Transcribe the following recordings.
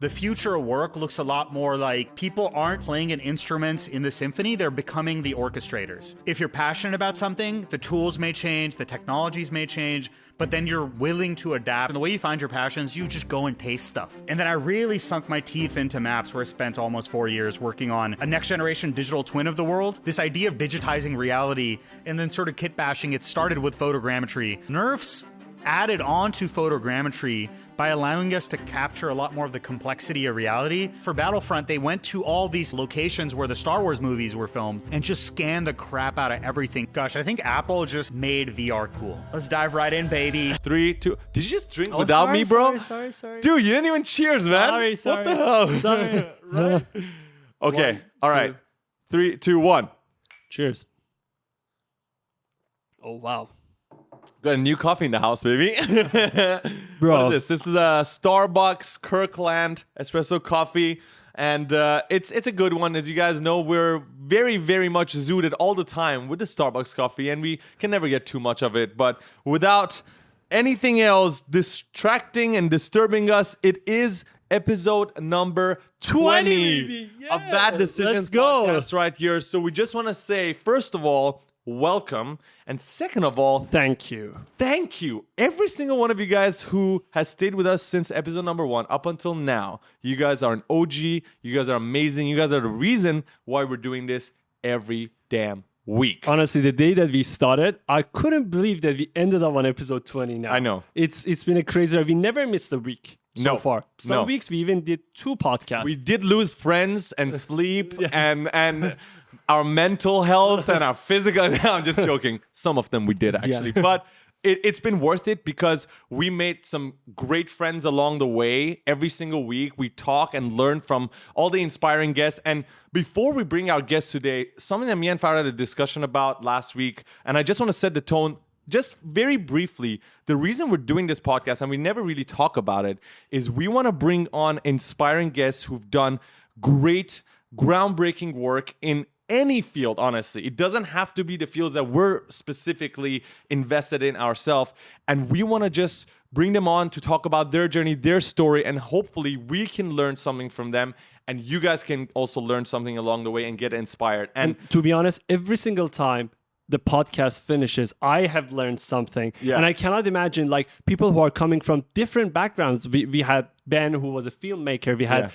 The future of work looks a lot more like people aren't playing an instrument in the symphony, they're becoming the orchestrators. If you're passionate about something, the tools may change, the technologies may change, but then you're willing to adapt. And the way you find your passions, you just go and taste stuff. And then I really sunk my teeth into maps, where I spent almost 4 years working on a next generation digital twin of the world. This idea of digitizing reality and then sort of kit bashing, it started with photogrammetry. NeRFs added on to photogrammetry by allowing us to capture a lot more of the complexity of reality. For Battlefront, they went to all these locations where the Star Wars movies were filmed and just scanned the crap out of everything. Gosh, I think Apple just made VR cool. Let's dive right in, baby. 3, 2. Did you just drink without me, bro? Sorry. Dude, you didn't even cheers, man. Sorry. What the hell? Sorry. Right? Okay. 1, All right. 3, 2, 1. Cheers. Oh, wow. Got a new coffee in the house, baby. Bro. What is this? This is a Starbucks Kirkland espresso coffee. And it's a good one. As you guys know, we're very, very much zooted all the time with the Starbucks coffee. And we can never get too much of it. But without anything else distracting and disturbing us, it is episode number 20 of Bad Decisions. Let's go. Podcast right here. So we just want to say, first of all, welcome. And second of all, Thank you. thank you. Every single one of you guys who has stayed with us since episode number 1 up until now. You guys are an OG. You guys are amazing. You guys are the reason why we're doing this every damn week. Honestly, the day that we started, I couldn't believe that we ended up on episode 20 now. I know. It's been a crazy ride. We never missed a week so No. far. Some No. weeks we even did 2 podcasts. We did lose friends and sleep and our mental health and our physical. No, I'm just joking. Some of them we did actually. But it's been worth it because we made some great friends along the way. Every single week we talk and learn from all the inspiring guests. And before we bring our guests today, something that me and Farah had a discussion about last week, and I just want to set the tone just very briefly. The reason we're doing this podcast, and we never really talk about it, is we want to bring on inspiring guests who've done great, groundbreaking work in any field, honestly. It doesn't have to be the fields that we're specifically invested in ourselves. And we want to just bring them on to talk about their journey, their story, and hopefully we can learn something from them. And you guys can also learn something along the way and get inspired. And to be honest, every single time the podcast finishes, I have learned something. Yeah. And I cannot imagine like people who are coming from different backgrounds. We had Ben, who was a filmmaker. We had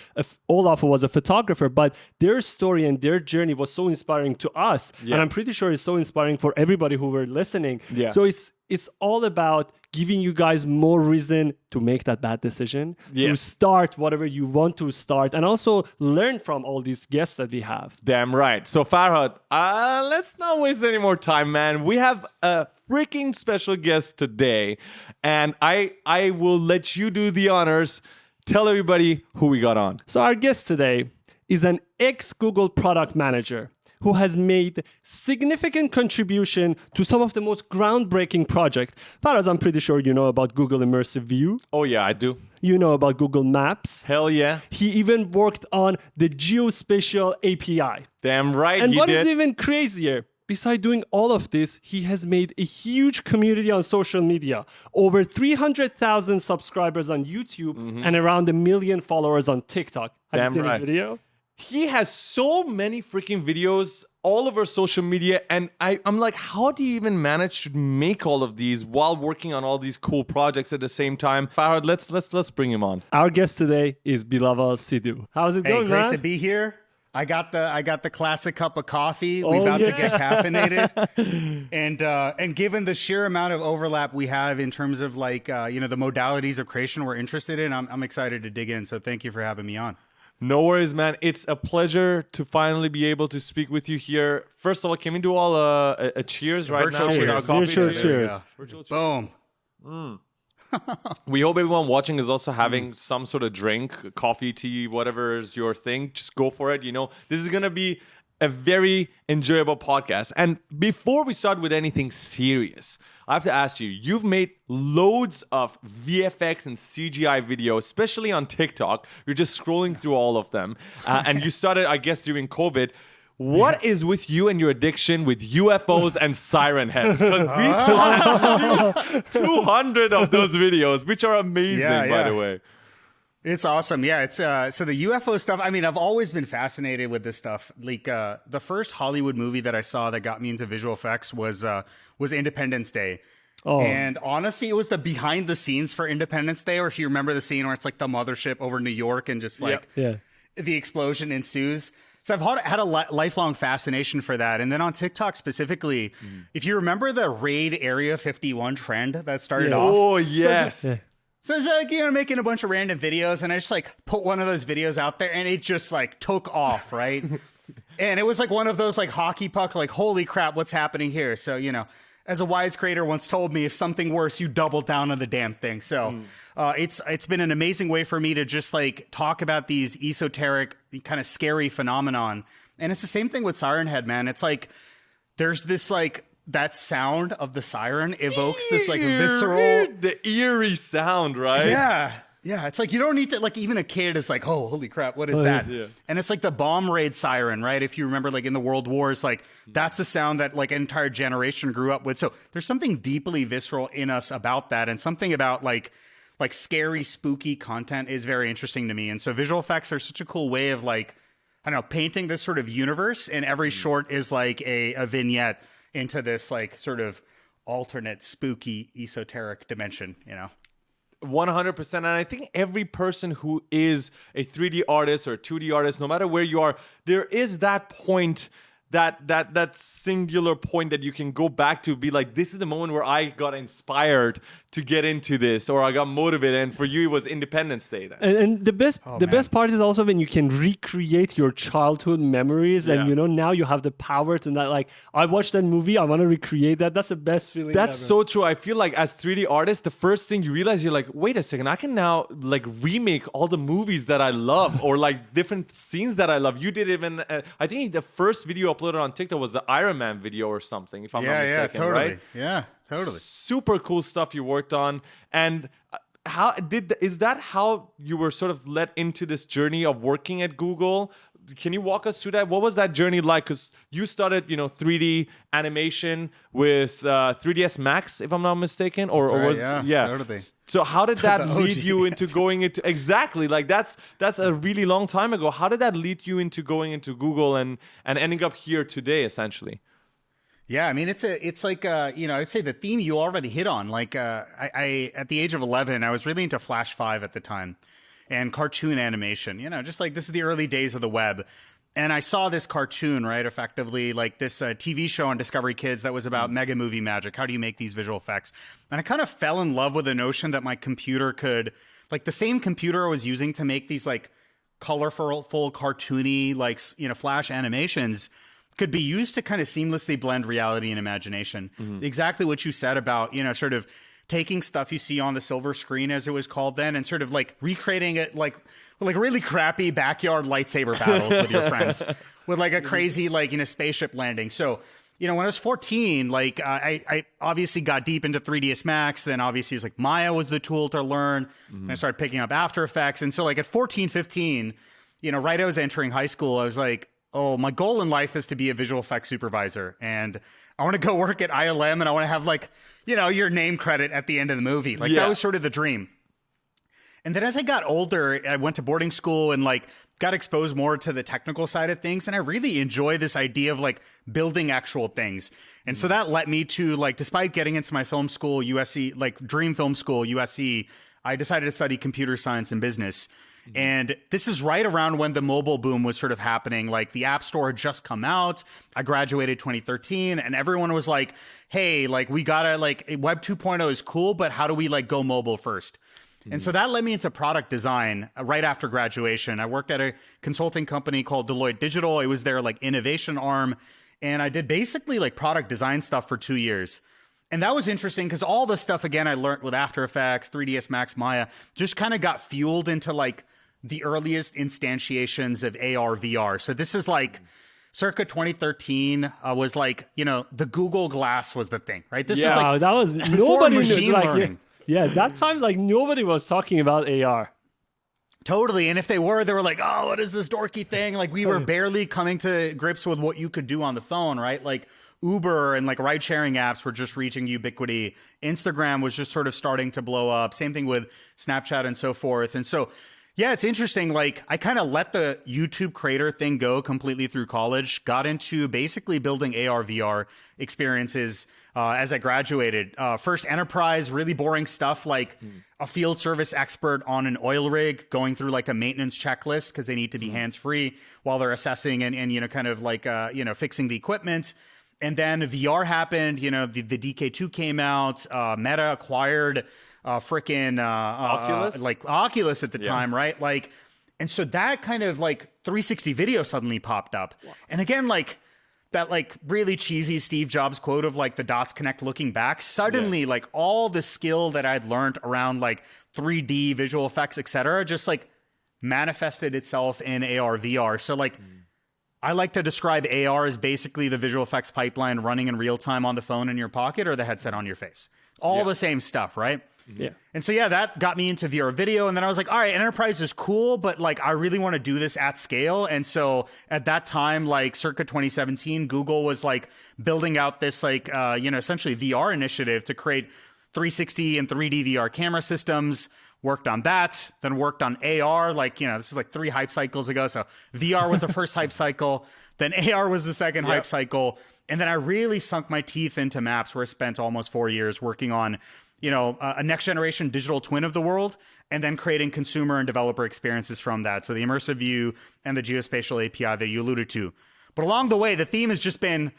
Olaf, who was a photographer. But their story and their journey was so inspiring to us. Yeah. And I'm pretty sure it's so inspiring for everybody who were listening. Yeah. So it's all about giving you guys more reason to make that bad decision, to start whatever you want to start, and also learn from all these guests that we have. Damn right. So Farhad, let's not waste any more time, man. We have a freaking special guest today, and I will let you do the honors. Tell everybody who we got on. So our guest today is an ex-Google product manager who has made significant contribution to some of the most groundbreaking projects. Faraz, I'm pretty sure you know about Google Immersive View. Oh yeah, I do. You know about Google Maps. Hell yeah. He even worked on the Geospatial API. Damn right. And he what did. is even crazier, besides doing all of this, he has made a huge community on social media. Over 300,000 subscribers on YouTube and around 1 million followers on TikTok. Have Damn you seen right. his video? He has so many freaking videos all over social media, and I'm like, how do you even manage to make all of these while working on all these cool projects at the same time? Farhad, let's bring him on. Our guest today is Bilawal Sidhu. How's it Hey, going, great man? to be here. I got the classic cup of coffee. We're about to get caffeinated, and given the sheer amount of overlap we have in terms of like the modalities of creation we're interested in, I'm excited to dig in. So thank you for having me on. No worries, man. It's a pleasure to finally be able to speak with you here. First of all, can we do all a cheers right Virtual now with our cheers. coffee? Virtual There we cheers. go. Virtual cheers. Boom. We hope everyone watching is also having some sort of drink, coffee, tea, whatever is your thing. Just go for it. You know, this is going to be a very enjoyable podcast. And before we start with anything serious, I have to ask you, you've made loads of VFX and CGI videos, especially on TikTok. You're just scrolling through all of them. And you started, I guess, during COVID. What is with you and your addiction with UFOs and siren heads? Because we saw 200 of those videos, which are amazing, by the way. It's awesome. Yeah, it's so the UFO stuff. I mean, I've always been fascinated with this stuff. Like the first Hollywood movie that I saw that got me into visual effects was Independence Day. Oh. And honestly, it was the behind the scenes for Independence Day, or if you remember the scene where it's like the mothership over New York and just like Yeah. the explosion ensues. So I've had a lifelong fascination for that. And then on TikTok specifically, if you remember the Raid Area 51 trend that started off. Oh, yes. So it's like, making a bunch of random videos, and I just like put one of those videos out there, and it just like took off, right? And it was like one of those like hockey puck, like, holy crap, what's happening here? So, as a wise creator once told me, if something worse, you double down on the damn thing. So it's been an amazing way for me to just like talk about these esoteric, kind of scary phenomenon. And it's the same thing with Siren Head, man. It's like there's this like that sound of the siren evokes this like visceral, the eerie sound, right? Yeah, it's like you don't need to, like, even a kid is like, oh, holy crap, what is that? Yeah. And it's like the bomb raid siren, right? If you remember, like in the World Wars, like that's the sound that like an entire generation grew up with. So there's something deeply visceral in us about that, and something about like scary, spooky content is very interesting to me. And so visual effects are such a cool way of like, I don't know, painting this sort of universe, and every short is like a vignette into this like sort of alternate, spooky, esoteric dimension, 100%. And I think every person who is a 3D artist or a 2D artist, no matter where you are, there is that point, that singular point that you can go back to, be like, this is the moment where I got inspired to get into this, or I got motivated. And for you, it was Independence Day then. And the best part is also when you can recreate your childhood memories, and now you have the power to not like, I watched that movie, I want to recreate that. That's the best feeling. That's ever. so true. I feel like as 3D artists, the first thing you realize, you're like, wait a second, I can now like remake all the movies that I love, or like different scenes that I love. You did even, I think the first video uploaded on TikTok was the Iron Man video or something, if I'm not mistaken, totally. right? Yeah, totally. Super cool stuff you worked on. And is that how you were sort of led into this journey of working at Google? Can you walk us through that? What was that journey like? Because you started, 3D animation with 3ds Max, if I'm not mistaken, totally. So how did that The lead OG. you into going into exactly like that's a really long time ago? How did that lead you into going into Google and ending up here today, essentially? Yeah, I mean, it's like I'd say the theme you already hit on. Like, I at the age of 11, I was really into Flash 5 at the time, and cartoon animation. Just like this is the early days of the web, and I saw this cartoon, right, effectively like this TV show on Discovery Kids that was about mega movie magic. How do you make these visual effects? And I kind of fell in love with the notion that my computer could, like the same computer I was using to make these like colorful, cartoony, like Flash animations, could be used to kind of seamlessly blend reality and imagination. Exactly what you said about, sort of taking stuff you see on the silver screen, as it was called then, and sort of like recreating it like really crappy backyard lightsaber battles with your friends with like a crazy, like, spaceship landing. So, when I was 14, like I obviously got deep into 3ds Max. Then obviously it's like Maya was the tool to learn. And I started picking up After Effects. And so like at 14, 15, right as I was entering high school, I was like, oh, my goal in life is to be a visual effects supervisor. And I want to go work at ILM, and I want to have like, your name credit at the end of the movie. Like that was sort of the dream. And then as I got older, I went to boarding school and like got exposed more to the technical side of things. And I really enjoy this idea of like building actual things. And so that led me to like, despite getting into my film school, USC, like Dream Film School, USC, I decided to study computer science and business. And this is right around when the mobile boom was sort of happening. Like the App Store had just come out. I graduated 2013, and everyone was like, hey, like we gotta, like, Web 2.0 is cool, but how do we like go mobile first? And so that led me into product design right after graduation. I worked at a consulting company called Deloitte Digital. It was their like innovation arm. And I did basically like product design stuff for 2 years. And that was interesting because all the stuff, again, I learned with After Effects, 3ds Max, Maya, just kind of got fueled into like the earliest instantiations of AR, VR. So this is like circa 2013 was like, the Google Glass was the thing, right? This is like that was before nobody machine knew, like, learning. Yeah, that time like nobody was talking about AR. Totally. And if they were like, oh, what is this dorky thing? Like we were barely coming to grips with what you could do on the phone, right? Like Uber and like ride sharing apps were just reaching ubiquity. Instagram was just sort of starting to blow up. Same thing with Snapchat and so forth. And so Yeah, it's interesting. Like, I kind of let the YouTube creator thing go completely through college, got into basically building AR, VR experiences as I graduated. First enterprise, really boring stuff like a field service expert on an oil rig going through like a maintenance checklist because they need to be hands-free while they're assessing and you know, kind of like, you know, fixing the equipment. And then VR happened, you know, the DK2 came out, Meta acquired freaking Oculus? like Oculus at the time, right? Like, and so that kind of like 360 video suddenly popped up. Wow. And again, like that like really cheesy Steve Jobs quote of like the dots connect looking back. Suddenly, like all the skill that I'd learned around like 3D visual effects, etc., just like manifested itself in AR, VR. So like I like to describe AR as basically the visual effects pipeline running in real time on the phone in your pocket or the headset on your face. All the same stuff, right? Yeah. And so, yeah, that got me into VR video. And then I was like, all right, enterprise is cool, but like, I really want to do this at scale. And so at that time, like circa 2017, Google was like building out this like, you know, essentially VR initiative to create 360 and 3D VR camera systems. Worked on that, then worked on AR. Like, you know, this is like 3 hype cycles ago. So VR was the first hype cycle. Then AR was the second hype cycle. And then I really sunk my teeth into maps where I spent almost 4 years working on, you know, a next generation digital twin of the world, and then creating consumer and developer experiences from that. So the Immersive view and the Geospatial API that you alluded to. But along the way, the theme has just been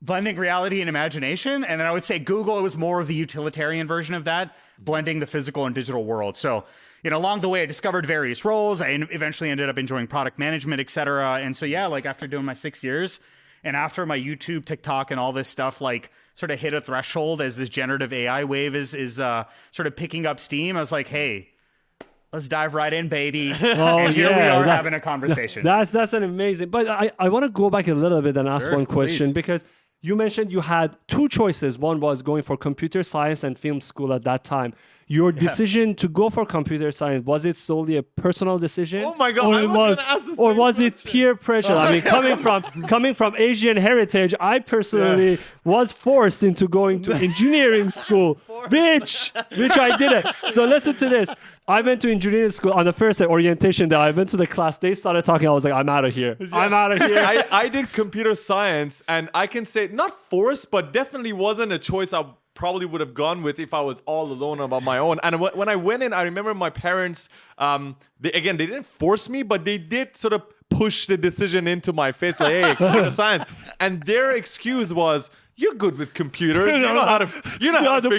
blending reality and imagination. And then I would say Google was more of the utilitarian version of that, blending the physical and digital world. So, you know, along the way, I discovered various roles. I eventually ended up enjoying product management, et cetera. And so, yeah, like after doing my 6 years and after my YouTube, TikTok, and all this stuff, like sort of hit a threshold as this generative AI wave is sort of picking up steam, I was like, hey, let's dive right in, baby. And here we are having a conversation. That's an amazing. But I want to go back a little bit and ask one question, please. because you mentioned you had 2 choices. One was going for computer science and film school at that time. Your decision to go for computer science, was it solely a personal decision? Oh my God, I was gonna ask the or same was it question. peer pressure? I mean, coming from Asian heritage, I personally was forced into going to engineering school, which I didn't. So listen to this. I went to engineering school on the first orientation day. I went to the class. They started talking. I was like, I'm out of here. I'm out of here. I did computer science, and I can say not forced, but definitely wasn't a choice I probably would have gone with if I was all alone on my own. And when I went in, I remember my parents, they didn't force me, but they did sort of push the decision into my face, like, hey, computer science. And their excuse was, you're good with computers. You know how to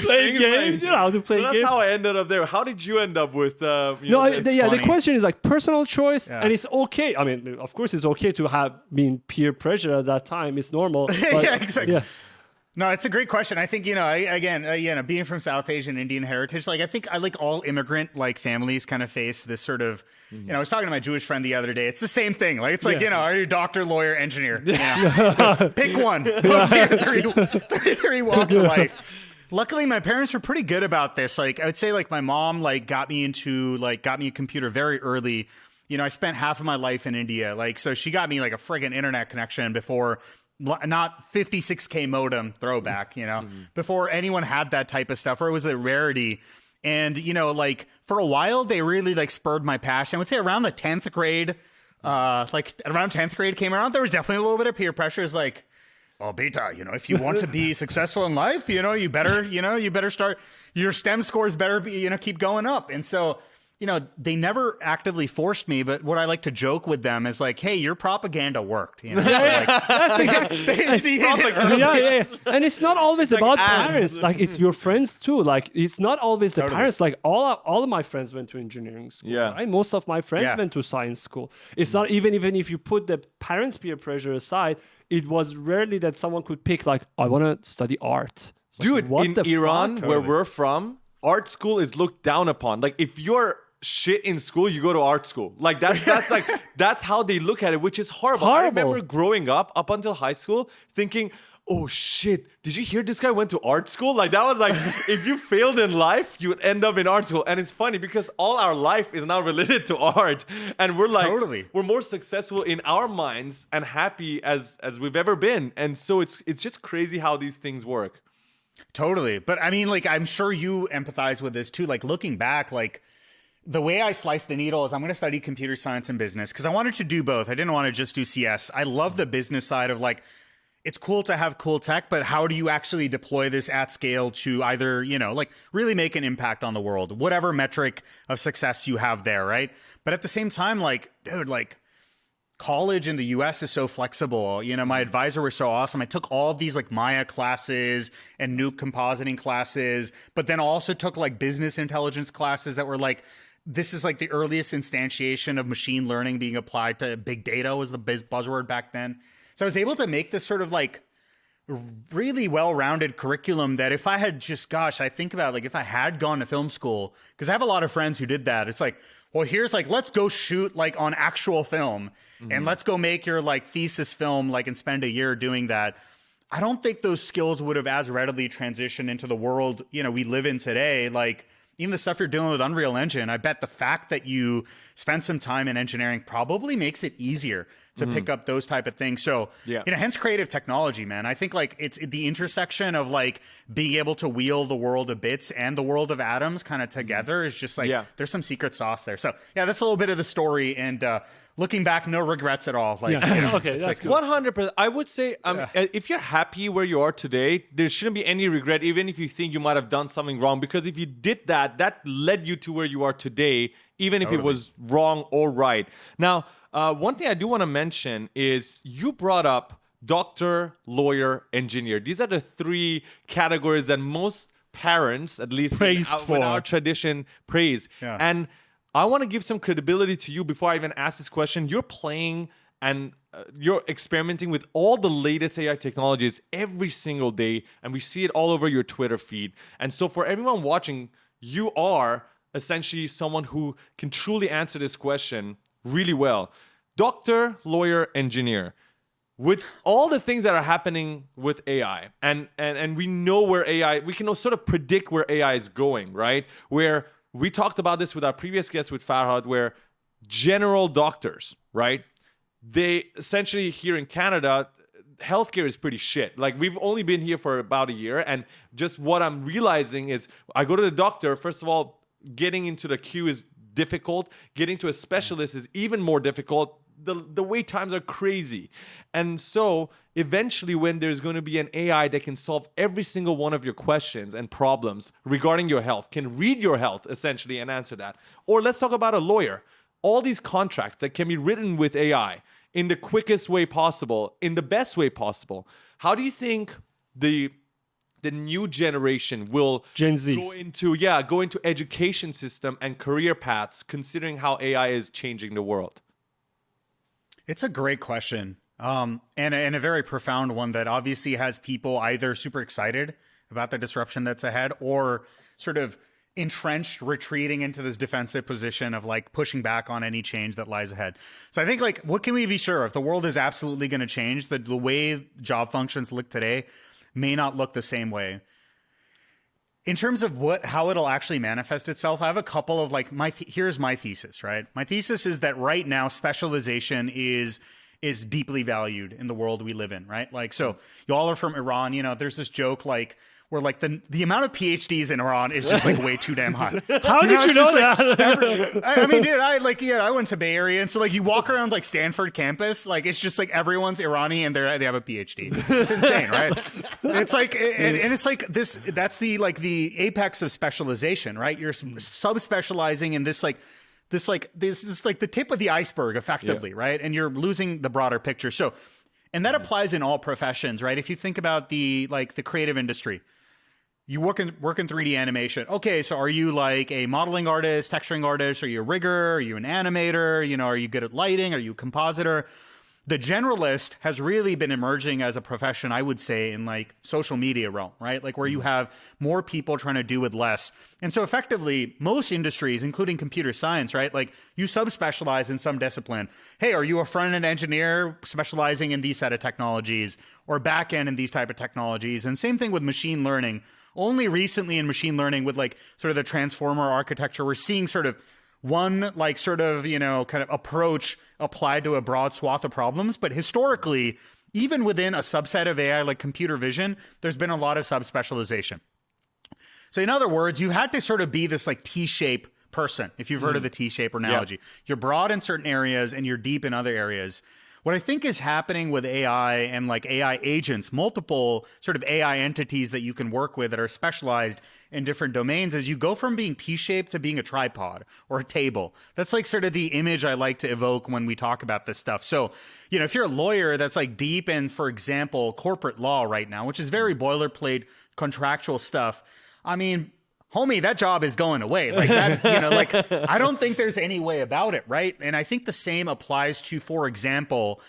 play games. You know how to play games. So that's how I ended up there. How did you end up with? The question is like personal choice, and it's okay. I mean, of course, it's okay to have been peer pressure at that time. It's normal. But, yeah, exactly. Yeah. No, it's a great question. I think, being from South Asian Indian heritage, like I think all immigrant like families kind of face this sort of, I was talking to my Jewish friend the other day. It's the same thing. Like, it's like, are you doctor, lawyer, engineer? Pick one. Three walks of life. Luckily, my parents were pretty good about this. Like, I would say like my mom got me a computer very early. You know, I spent half of my life in India. Like, so she got me like a friggin' internet connection before, not 56K modem throwback, before anyone had that type of stuff, or it was a rarity. And, for a while, they really spurred my passion. I would say around the 10th grade, around 10th grade came around, there was definitely a little bit of peer pressure. It's like, oh, beta, if you want to be successful in life, you better start, your STEM scores better be, keep going up. And so, they never actively forced me, but what I like to joke with them is like, hey, your propaganda worked. That's exactly. And it's not always about parents. Like, it's your friends too. Like, it's not always the parents. Like, all of my friends went to engineering school. Yeah. Right? Most of my friends went to science school. It's not even if you put the parents' peer pressure aside, it was rarely that someone could pick like, I want to study art. Dude, in Iran, where we're from, art school is looked down upon. Like, if you're shit in school, you go to art school. Like, that's how they look at it, which is horrible. I remember growing up until high school thinking, oh shit, did you hear this guy went to art school? Like, that was like, if you failed in life, you would end up in art school. And it's funny because all our life is now related to art. And we're like, we're more successful in our minds and happy as we've ever been. And so it's just crazy how these things work. Totally. But I mean, I'm sure you empathize with this too. Like, looking back, the way I sliced the needle is I'm going to study computer science and business because I wanted to do both. I didn't want to just do CS. I love the business side of like, it's cool to have cool tech, but how do you actually deploy this at scale to either, you know, like really make an impact on the world, whatever metric of success you have there, right? But at the same time, like, dude, like college in the US is so flexible. You know, my advisor was so awesome. I took all of these like Maya classes and Nuke compositing classes, but then also took like business intelligence classes that were like, this is like the earliest instantiation of machine learning being applied to big data was the buzzword back then. So I was able to make this sort of like really well-rounded curriculum that if I had just, gosh, I think about like if I had gone to film school, because I have a lot of friends who did that. It's like, well, here's like, let's go shoot like on actual film and let's go make your like thesis film like and spend a year doing that. I don't think those skills would have as readily transitioned into the world, you know, we live in today. Like even the stuff you're doing with Unreal Engine, I bet the fact that you spend some time in engineering probably makes it easier to pick up those type of things. So, you know, hence creative technology, man. I think like it's the intersection of like being able to wheel the world of bits and the world of atoms kind of together is just like, there's some secret sauce there. So yeah, that's a little bit of the story. And looking back, no regrets at all. Like, you know, okay, that's like, 100%. I would say, if you're happy where you are today, there shouldn't be any regret, even if you think you might have done something wrong. Because if you did that, that led you to where you are today, even if it was wrong or right. Now, one thing I do want to mention is you brought up doctor, lawyer, engineer. These are the three categories that most parents, at least in our tradition, praise. Yeah. And I want to give some credibility to you before I even ask this question. You're playing and you're experimenting with all the latest AI technologies every single day, and we see it all over your Twitter feed. And so for everyone watching, you are essentially someone who can truly answer this question really well. Doctor, lawyer, engineer. With all the things that are happening with AI, and we know where AI, we can sort of predict where AI is going, right? Where we talked about this with our previous guest with Farhad, where general doctors, right? They essentially here in Canada, healthcare is pretty shit. Like we've only been here for about a year, and just what I'm realizing is I go to the doctor, first of all, getting into the queue is difficult. Getting to a specialist is even more difficult. The wait times are crazy. And so eventually when there's going to be an AI that can solve every single one of your questions and problems regarding your health, can read your health essentially and answer that. Or let's talk about a lawyer. All these contracts that can be written with AI in the quickest way possible, in the best way possible. How do you think the new generation will Gen Zs. go into education system and career paths, considering how AI is changing the world? It's a great question. And a very profound one that obviously has people either super excited about the disruption that's ahead or sort of entrenched, retreating into this defensive position of like pushing back on any change that lies ahead. So I think like, what can we be sure of? The world is absolutely going to change. The way job functions look today may not look the same way. In terms of how it'll actually manifest itself, I have a couple of like here's my thesis, right? My thesis is that right now specialization is deeply valued in the world we live in, right? Like, so y'all are from Iran, you know, there's this joke like where like the amount of PhDs in Iran is just like way too damn high. How did you know that? I mean, dude, I went to Bay Area, and so like you walk around like Stanford campus, like it's just like everyone's Irani and they have a PhD. It's insane, right? It's like and it's like this. That's the apex of specialization, right? You're subspecializing in this like the tip of the iceberg, effectively, right? And you're losing the broader picture. So, and that applies in all professions, right? If you think about the creative industry. You work in 3D animation. Okay, so are you like a modeling artist, texturing artist? Are you a rigger? Are you an animator? You know, are you good at lighting? Are you a compositor? The generalist has really been emerging as a profession, I would say, in like social media realm, right? Like where you have more people trying to do with less. And so effectively, most industries, including computer science, right? Like you subspecialize in some discipline. Hey, are you a front-end engineer specializing in these set of technologies or back-end in these type of technologies? And same thing with machine learning. Only recently in machine learning with like sort of the transformer architecture, we're seeing sort of one like sort of, you know, kind of approach applied to a broad swath of problems. But historically, even within a subset of AI like computer vision, there's been a lot of subspecialization. So in other words, you had to sort of be this like T-shape person, if you've heard of the T-shape analogy. You're broad in certain areas and you're deep in other areas. What I think is happening with AI and like AI agents, multiple sort of AI entities that you can work with that are specialized in different domains, is you go from being T-shaped to being a tripod or a table. That's like sort of the image I like to evoke when we talk about this stuff. So, you know, if you're a lawyer that's like deep in, for example, corporate law right now, which is very boilerplate contractual stuff, I mean, homie, that job is going away. Like that, you know, like I don't think there's any way about it, right? And I think the same applies to, for example,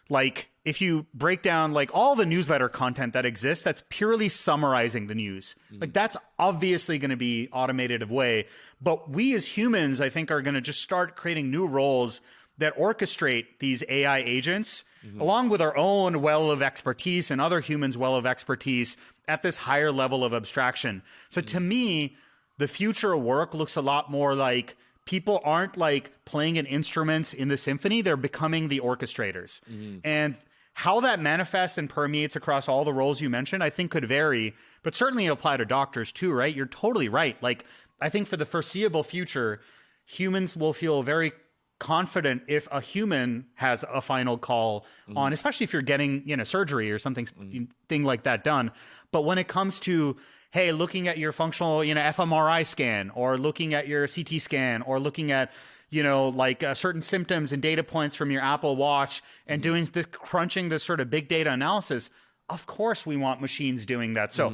like if you break down like all the newsletter content that exists, that's purely summarizing the news. Like that's obviously going to be automated away. But we as humans, I think, are going to just start creating new roles that orchestrate these AI agents along with our own well of expertise and other humans' well of expertise at this higher level of abstraction. So to me, the future of work looks a lot more like people aren't like playing an instrument in the symphony, they're becoming the orchestrators. And how that manifests and permeates across all the roles you mentioned, I think could vary, but certainly apply to doctors too, right? You're totally right. Like, I think for the foreseeable future, humans will feel very confident if a human has a final call on, especially if you're getting, you know, surgery or something thing like that done. But when it comes to, hey, looking at your functional, you know, fMRI scan, or looking at your CT scan, or looking at, you know, like certain symptoms and data points from your Apple Watch and doing this, crunching this sort of big data analysis, of course we want machines doing that. So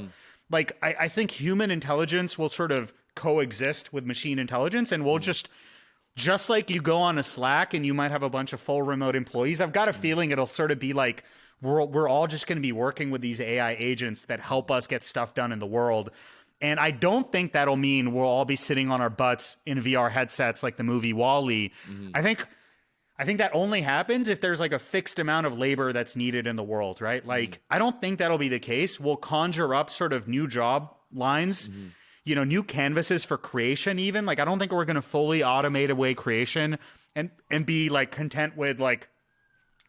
like, I think human intelligence will sort of coexist with machine intelligence, and we'll just like you go on a Slack and you might have a bunch of full remote employees, I've got a feeling it'll sort of be like, we're all just going to be working with these AI agents that help us get stuff done in the world. And I don't think that'll mean we'll all be sitting on our butts in VR headsets like the movie WALL-E. I think that only happens if there's like a fixed amount of labor that's needed in the world, right? Like, I don't think that'll be the case. We'll conjure up sort of new job lines, you know, new canvases for creation even. Like, I don't think we're going to fully automate away creation and be like content with like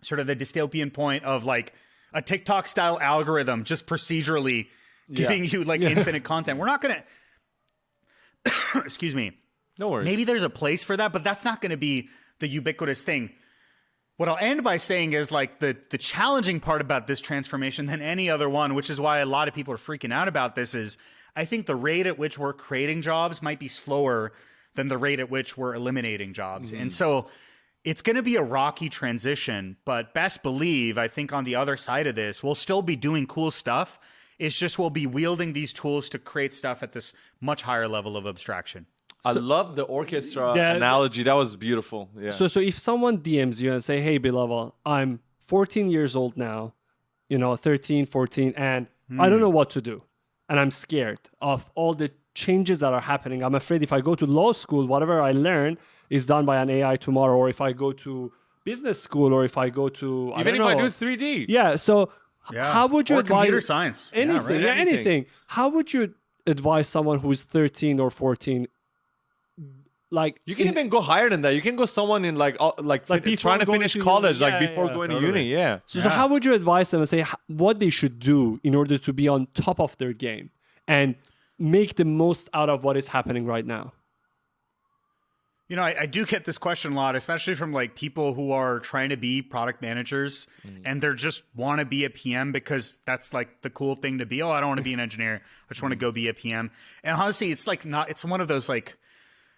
sort of the dystopian point of like a TikTok style algorithm just procedurally giving you like infinite content. We're not going to, excuse me. No worries. Maybe there's a place for that, but that's not going to be the ubiquitous thing. What I'll end by saying is like the challenging part about this transformation than any other one, which is why a lot of people are freaking out about this, is I think the rate at which we're creating jobs might be slower than the rate at which we're eliminating jobs. And so it's going to be a rocky transition, but best believe, I think on the other side of this, we'll still be doing cool stuff. It's just we'll be wielding these tools to create stuff at this much higher level of abstraction. I love the orchestra analogy. That was beautiful. Yeah. So if someone DMs you and say, hey, Bilawal, I'm 14 years old now, you know, 13, 14, and I don't know what to do. And I'm scared of all the changes that are happening. I'm afraid if I go to law school, whatever I learn is done by an AI tomorrow, or if I go to business school, or if I go to, Even if I do 3D. Yeah. So how would you or advise computer science? anything? Yeah, right? Anything. How would you advise someone who is 13 or 14? Like, You can even go higher than that. You can go someone in like before trying to going finish to college, uni. like Yeah, before yeah, going to totally. uni. Yeah. So how would you advise them and say what they should do in order to be on top of their game and make the most out of what is happening right now? You know, I do get this question a lot, especially from like people who are trying to be product managers and they're just want to be a PM because that's like the cool thing to be. Oh, I don't want to be an engineer. I just want to go be a PM. And honestly, it's like it's one of those like,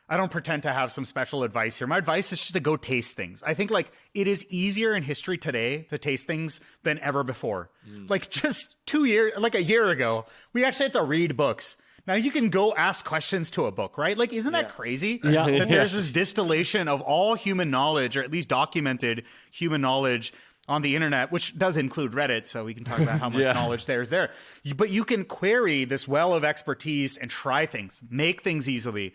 I don't pretend to have some special advice here. My advice is just to go taste things. I think like it is easier in history today to taste things than ever before. Like just a year ago, we actually had to read books. Now you can go ask questions to a book, right? Like, isn't that crazy? Yeah. That there's this distillation of all human knowledge, or at least documented human knowledge on the internet, which does include Reddit, so we can talk about how much knowledge there is there. But you can query this well of expertise and try things, make things easily,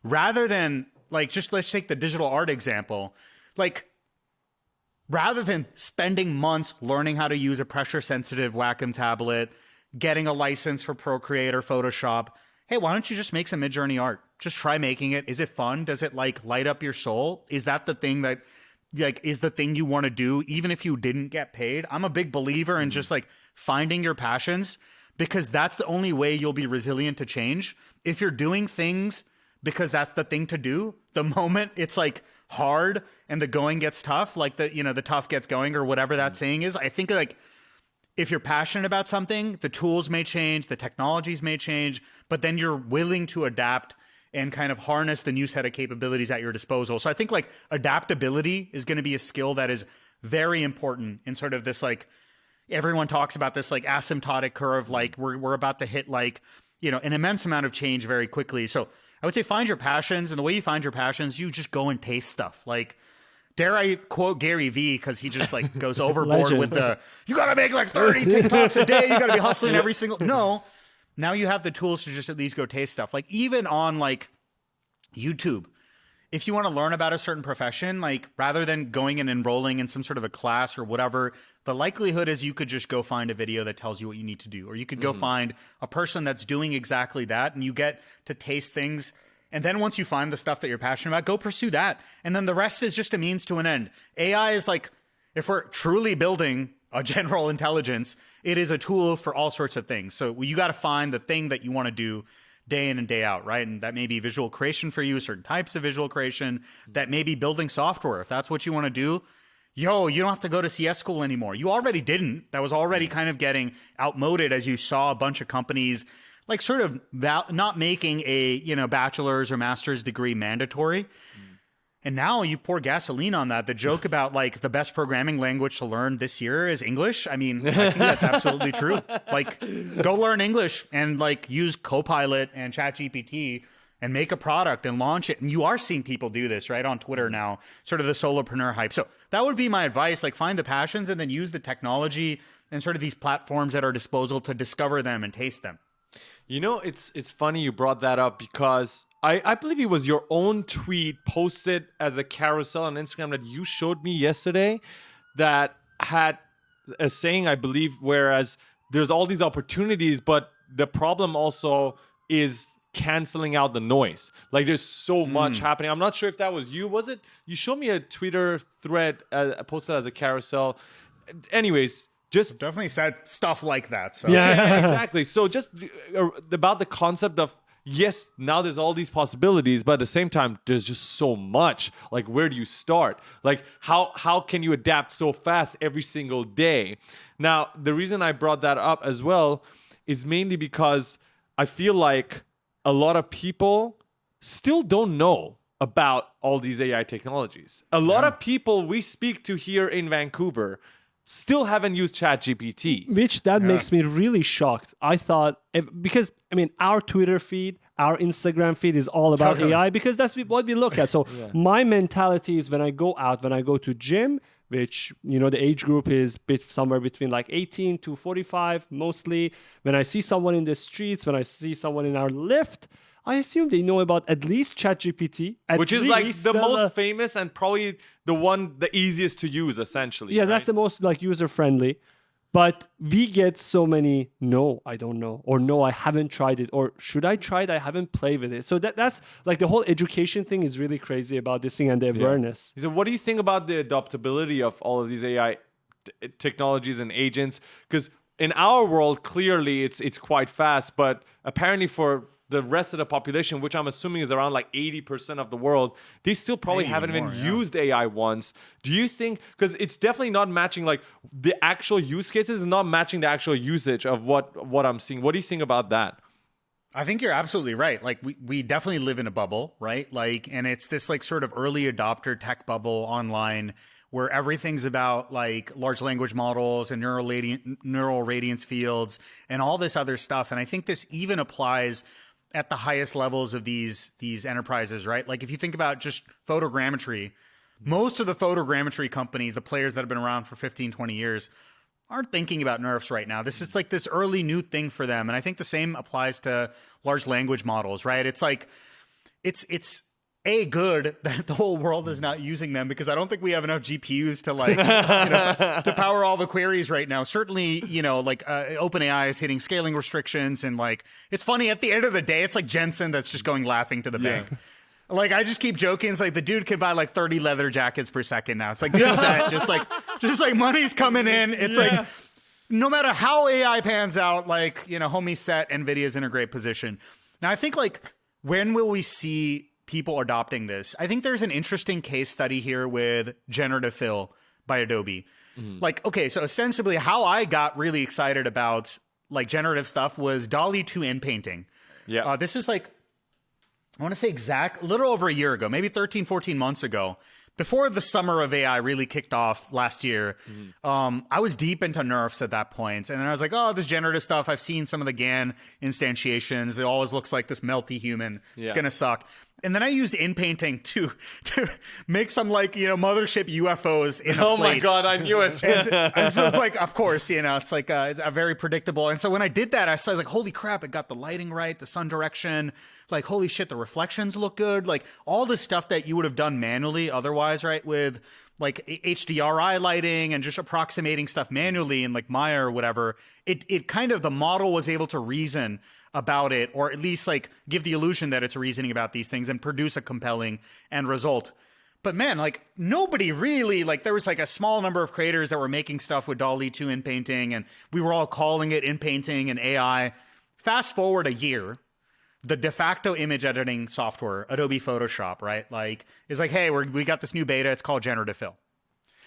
rather than like, just let's take the digital art example. Like, rather than spending months learning how to use a pressure sensitive Wacom tablet, getting a license for Procreate or Photoshop, hey, why don't you just make some Midjourney art? Just try making it. Is it fun? Does it like light up your soul? Is that the thing that like is the thing you want to do even if you didn't get paid? I'm a big believer in just like finding your passions, because that's the only way you'll be resilient to change. If you're doing things because that's the thing to do. The moment it's like hard and the going gets tough, like the tough gets going, or whatever that saying is. I think like if you're passionate about something, the tools may change, the technologies may change, but then you're willing to adapt and kind of harness the new set of capabilities at your disposal. So I think like adaptability is going to be a skill that is very important in sort of this, like, everyone talks about this like asymptotic curve, like we're about to hit like, an immense amount of change very quickly. So I would say find your passions, and the way you find your passions, you just go and taste stuff. Like, dare I quote Gary Vee, because he just like goes overboard with you got to make like 30 TikToks a day. You got to be hustling every single. No, now you have the tools to just at least go taste stuff. Like even on like YouTube, if you want to learn about a certain profession, like rather than going and enrolling in some sort of a class or whatever, the likelihood is you could just go find a video that tells you what you need to do, or you could go find a person that's doing exactly that, and you get to taste things. And then once you find the stuff that you're passionate about, go pursue that. And then the rest is just a means to an end. AI is like, if we're truly building a general intelligence, it is a tool for all sorts of things. So you got to find the thing that you want to do day in and day out, right? And that may be visual creation for you, certain types of visual creation, that may be building software. If that's what you want to do, you don't have to go to CS school anymore. You already didn't. That was already kind of getting outmoded as you saw a bunch of companies like sort of not making a, bachelor's or master's degree mandatory. And now you pour gasoline on that. The joke about like the best programming language to learn this year is English. I mean, I think that's absolutely true. Like, go learn English and like use Copilot and ChatGPT and make a product and launch it. And you are seeing people do this, right, on Twitter now, sort of the solopreneur hype. So that would be my advice. Like, find the passions and then use the technology and sort of these platforms at our disposal to discover them and taste them. It's funny you brought that up, because I believe it was your own tweet posted as a carousel on Instagram that you showed me yesterday that had a saying, I believe, whereas there's all these opportunities, but the problem also is canceling out the noise. Like, there's so much happening. I'm not sure if that was you. Was it? You showed me a Twitter thread posted as a carousel. Anyways, just definitely said stuff like that. So yeah, exactly. So just about the concept of, yes, now there's all these possibilities, but at the same time, there's just so much. Like, where do you start? Like, how can you adapt so fast every single day? Now, the reason I brought that up as well is mainly because I feel like a lot of people still don't know about all these AI technologies. A lot of people we speak to here in Vancouver still haven't used ChatGPT. Which makes me really shocked. I thought, because our Twitter feed, our Instagram feed is all about AI, because that's what we look at. So my mentality is when I go out, when I go to gym, which, the age group is somewhere between like 18 to 45 mostly. When I see someone in the streets, when I see someone in our lift, I assume they know about at least ChatGPT. Which is like the most famous and probably the easiest to use, essentially. Yeah, right? That's the most like user-friendly. But we get so many, no, I don't know. Or no, I haven't tried it. Or should I try it? I haven't played with it. So that's like the whole education thing is really crazy about this thing, and the awareness. So what do you think about the adaptability of all of these AI technologies and agents? Because in our world, clearly it's quite fast. But apparently for the rest of the population, which I'm assuming is around like 80% of the world, they still probably haven't even used AI once. Do you think, because it's definitely not matching, like the actual use cases is not matching the actual usage of what I'm seeing. What do you think about that? I think you're absolutely right. Like we definitely live in a bubble, right? Like, and it's this like sort of early adopter tech bubble online where everything's about like large language models and neural radiance fields and all this other stuff. And I think this even applies at the highest levels of these enterprises, right? Like if you think about just photogrammetry, most of the photogrammetry companies, the players that have been around for 15, 20 years, aren't thinking about NeRFs right now. This is like this early new thing for them. And I think the same applies to large language models, right? It's like, it's good that the whole world is not using them, because I don't think we have enough GPUs to like, to power all the queries right now. Certainly, OpenAI is hitting scaling restrictions, and like, it's funny at the end of the day, it's like Jensen that's just going laughing to the bank. Like, I just keep joking. It's like the dude could buy like 30 leather jackets per second now. It's like, good set. just like money's coming in. It's like, no matter how AI pans out, like, homie set, NVIDIA's in a great position. Now, I think like, when will we see people adopting this? I think there's an interesting case study here with Generative Fill by Adobe. Like, okay, so ostensibly how I got really excited about like generative stuff was DALL-E 2 in painting. Yeah. This is like, I want to say a little over a year ago, maybe 13, 14 months ago, before the summer of AI really kicked off last year. I was deep into NeRFs at that point. And then I was like, oh, this generative stuff, I've seen some of the GAN instantiations. It always looks like this melty human. It's going to suck. And then I used in-painting to make some like, mothership UFOs in a plate. Oh my God, I knew it. and so it's like, of course, it's like it's very predictable. And so when I did that, I saw like, holy crap, it got the lighting right, the sun direction. Like, holy shit, the reflections look good. Like all the stuff that you would have done manually otherwise, right? With like HDRI lighting and just approximating stuff manually in like Maya or whatever. It kind of, the model was able to reason about it, or at least like give the illusion that it's reasoning about these things and produce a compelling end result. But man, like nobody really, like there was like a small number of creators that were making stuff with DALL-E 2 in painting, and we were all calling it in painting and AI. Fast forward a year, the de facto image editing software, Adobe Photoshop, right? Like is like, hey, we got this new beta. It's called Generative Fill.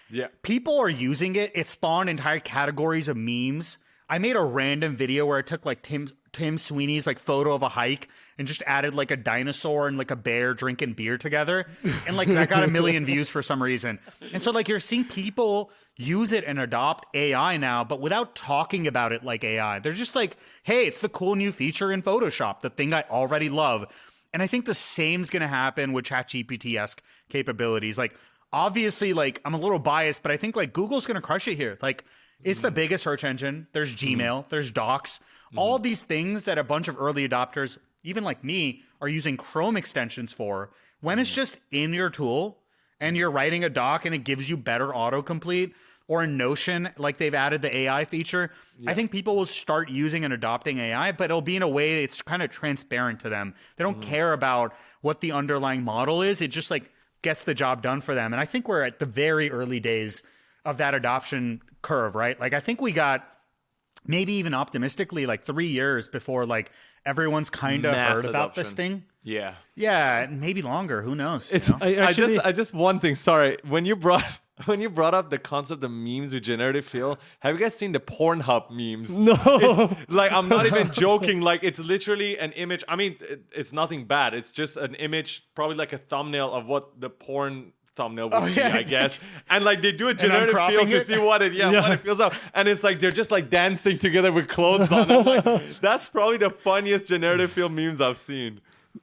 Yeah. People are using it. It spawned entire categories of memes. I made a random video where I took like Tim Sweeney's like photo of a hike and just added like a dinosaur and like a bear drinking beer together. And like that got 1 million views for some reason. And so like you're seeing people use it and adopt AI now, but without talking about it like AI. They're just like, hey, it's the cool new feature in Photoshop, the thing I already love. And I think the same's going to happen with ChatGPT-esque capabilities. Like obviously, like I'm a little biased, but I think like Google's going to crush it here. Like it's the biggest search engine. There's Gmail, there's Docs, all these things that a bunch of early adopters, even like me, are using Chrome extensions for. When it's just in your tool and you're writing a doc and it gives you better autocomplete, or in Notion, like they've added the AI feature, I think people will start using and adopting AI, but it'll be in a way that's kind of transparent to them. They don't care about what the underlying model is. It just like gets the job done for them. And I think we're at the very early days of that adoption curve, right? Like I think we got maybe even optimistically like 3 years before like everyone's kind of heard about this thing. Yeah. Yeah, maybe longer. Who knows? It's I just one thing. Sorry, when you brought up the concept of memes with generative fill, have you guys seen the Pornhub memes? No. It's, like I'm not even joking. Like it's literally an image. I mean, it's nothing bad. It's just an image, probably like a thumbnail of what the porn thumbnail would be, I guess. And like they do a generative feel to see what it feels like. And it's like they're just like dancing together with clothes on. And like, that's probably the funniest generative feel memes I've seen.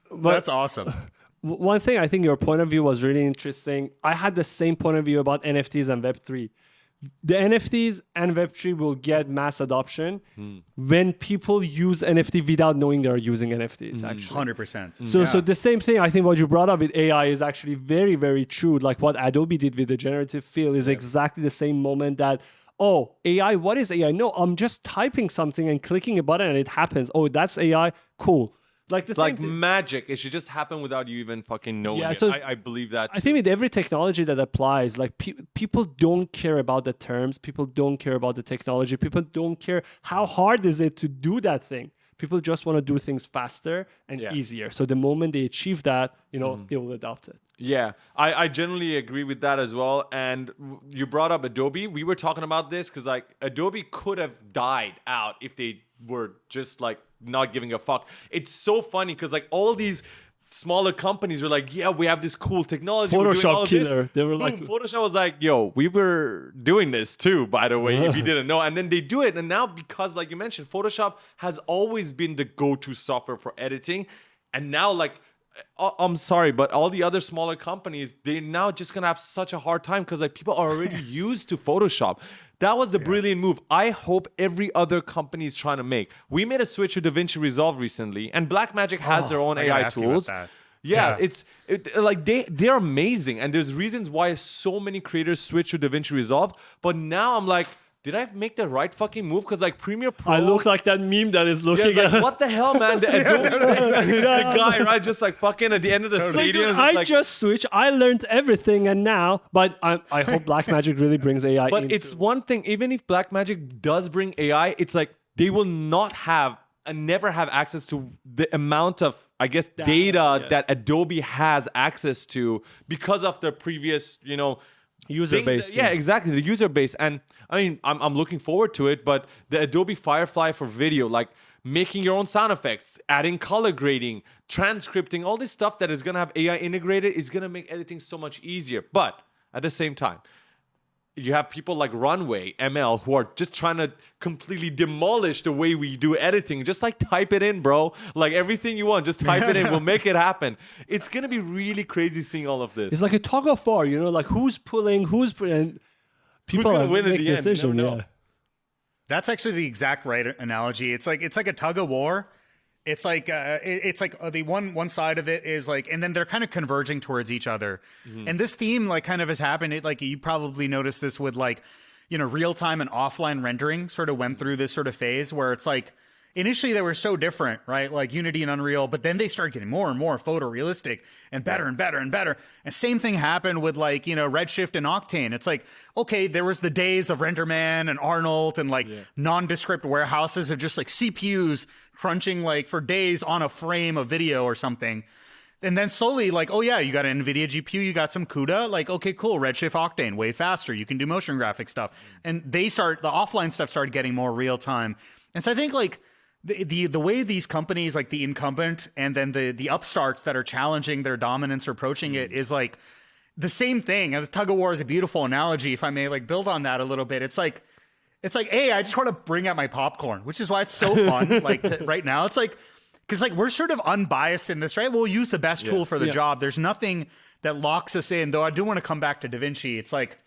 But that's awesome. One thing, I think your point of view was really interesting. I had the same point of view about NFTs and Web3. The NFTs and Web3 will get mass adoption when people use NFT without knowing they're using NFTs, actually. 100%. So the same thing, I think what you brought up with AI is actually very, very true. Like what Adobe did with the generative fill is exactly the same moment that, oh, AI, what is AI? No, I'm just typing something and clicking a button and it happens. Oh, that's AI? Cool. Like it's like magic. It should just happen without you even fucking knowing it. So I believe that too. I think with every technology that applies, like people don't care about the terms. People don't care about the technology. People don't care how hard is it to do that thing. People just want to do things faster and easier. So the moment they achieve that, they will adopt it. Yeah, I generally agree with that as well. And you brought up Adobe. We were talking about this because like Adobe could have died out if they were just like not giving a fuck. It's so funny because like all these smaller companies were like, yeah, we have this cool technology. Photoshop killer. They were like, Photoshop was like, yo, we were doing this too, by the way, if you didn't know. And then they do it. And now because like you mentioned, Photoshop has always been the go-to software for editing. And now like, I'm sorry, but all the other smaller companies, they're now just going to have such a hard time because like people are already used to Photoshop. That was the brilliant move. I hope every other company is trying to make. We made a switch to DaVinci Resolve recently, and Blackmagic has their own AI tools. Yeah, like they're amazing, and there's reasons why so many creators switch to DaVinci Resolve. But now I'm like, did I make the right fucking move? Because like Premiere Pro, I look like that meme that is looking like, what the hell, man? The guy, right? Just like fucking at the end of the stadium. I just switched. I learned everything, and now, but I hope Blackmagic really brings AI. But it's one thing. Even if Blackmagic does bring AI, it's like they will not have never have access to the amount of, I guess, data that Adobe has access to because of their previous, User base. Yeah, exactly. The user base. And I mean, I'm looking forward to it, but the Adobe Firefly for video, like making your own sound effects, adding color grading, transcripting, all this stuff that is going to have AI integrated is going to make editing so much easier. But at the same time, you have people like Runway, ML, who are just trying to completely demolish the way we do editing. Just like type it in, bro. Like everything you want, just type it in. We'll make it happen. It's going to be really crazy seeing all of this. It's like a tug of war, like who's pulling, and people going to win make in the end? decision. You never know. Yeah. That's actually the exact right analogy. It's like a tug of war. It's like the one side of it is like, and then they're kind of converging towards each other. And this theme like kind of has happened. It like you probably noticed this with like, real time and offline rendering sort of went through this sort of phase where it's like initially they were so different, right? Like Unity and Unreal, but then they started getting more and more photorealistic and better and better and better. And same thing happened with like, Redshift and Octane. It's like, okay, there was the days of RenderMan and Arnold and like nondescript warehouses of just like CPUs crunching like for days on a frame of video or something. And then slowly like, oh yeah, you got an NVIDIA GPU, you got some CUDA, like, okay, cool, Redshift Octane, way faster. You can do motion graphic stuff. And the offline stuff started getting more real time. And so I think like, the way these companies like the incumbent and then the upstarts that are challenging their dominance or approaching it is like the same thing. And the tug of war is a beautiful analogy, if I may like build on that a little bit. It's like, hey, I just want to bring out my popcorn, which is why it's so fun. Right now, it's like, because like we're sort of unbiased in this, right? We'll use the best tool for the job. There's nothing that locks us in, though I do want to come back to DaVinci. It's like,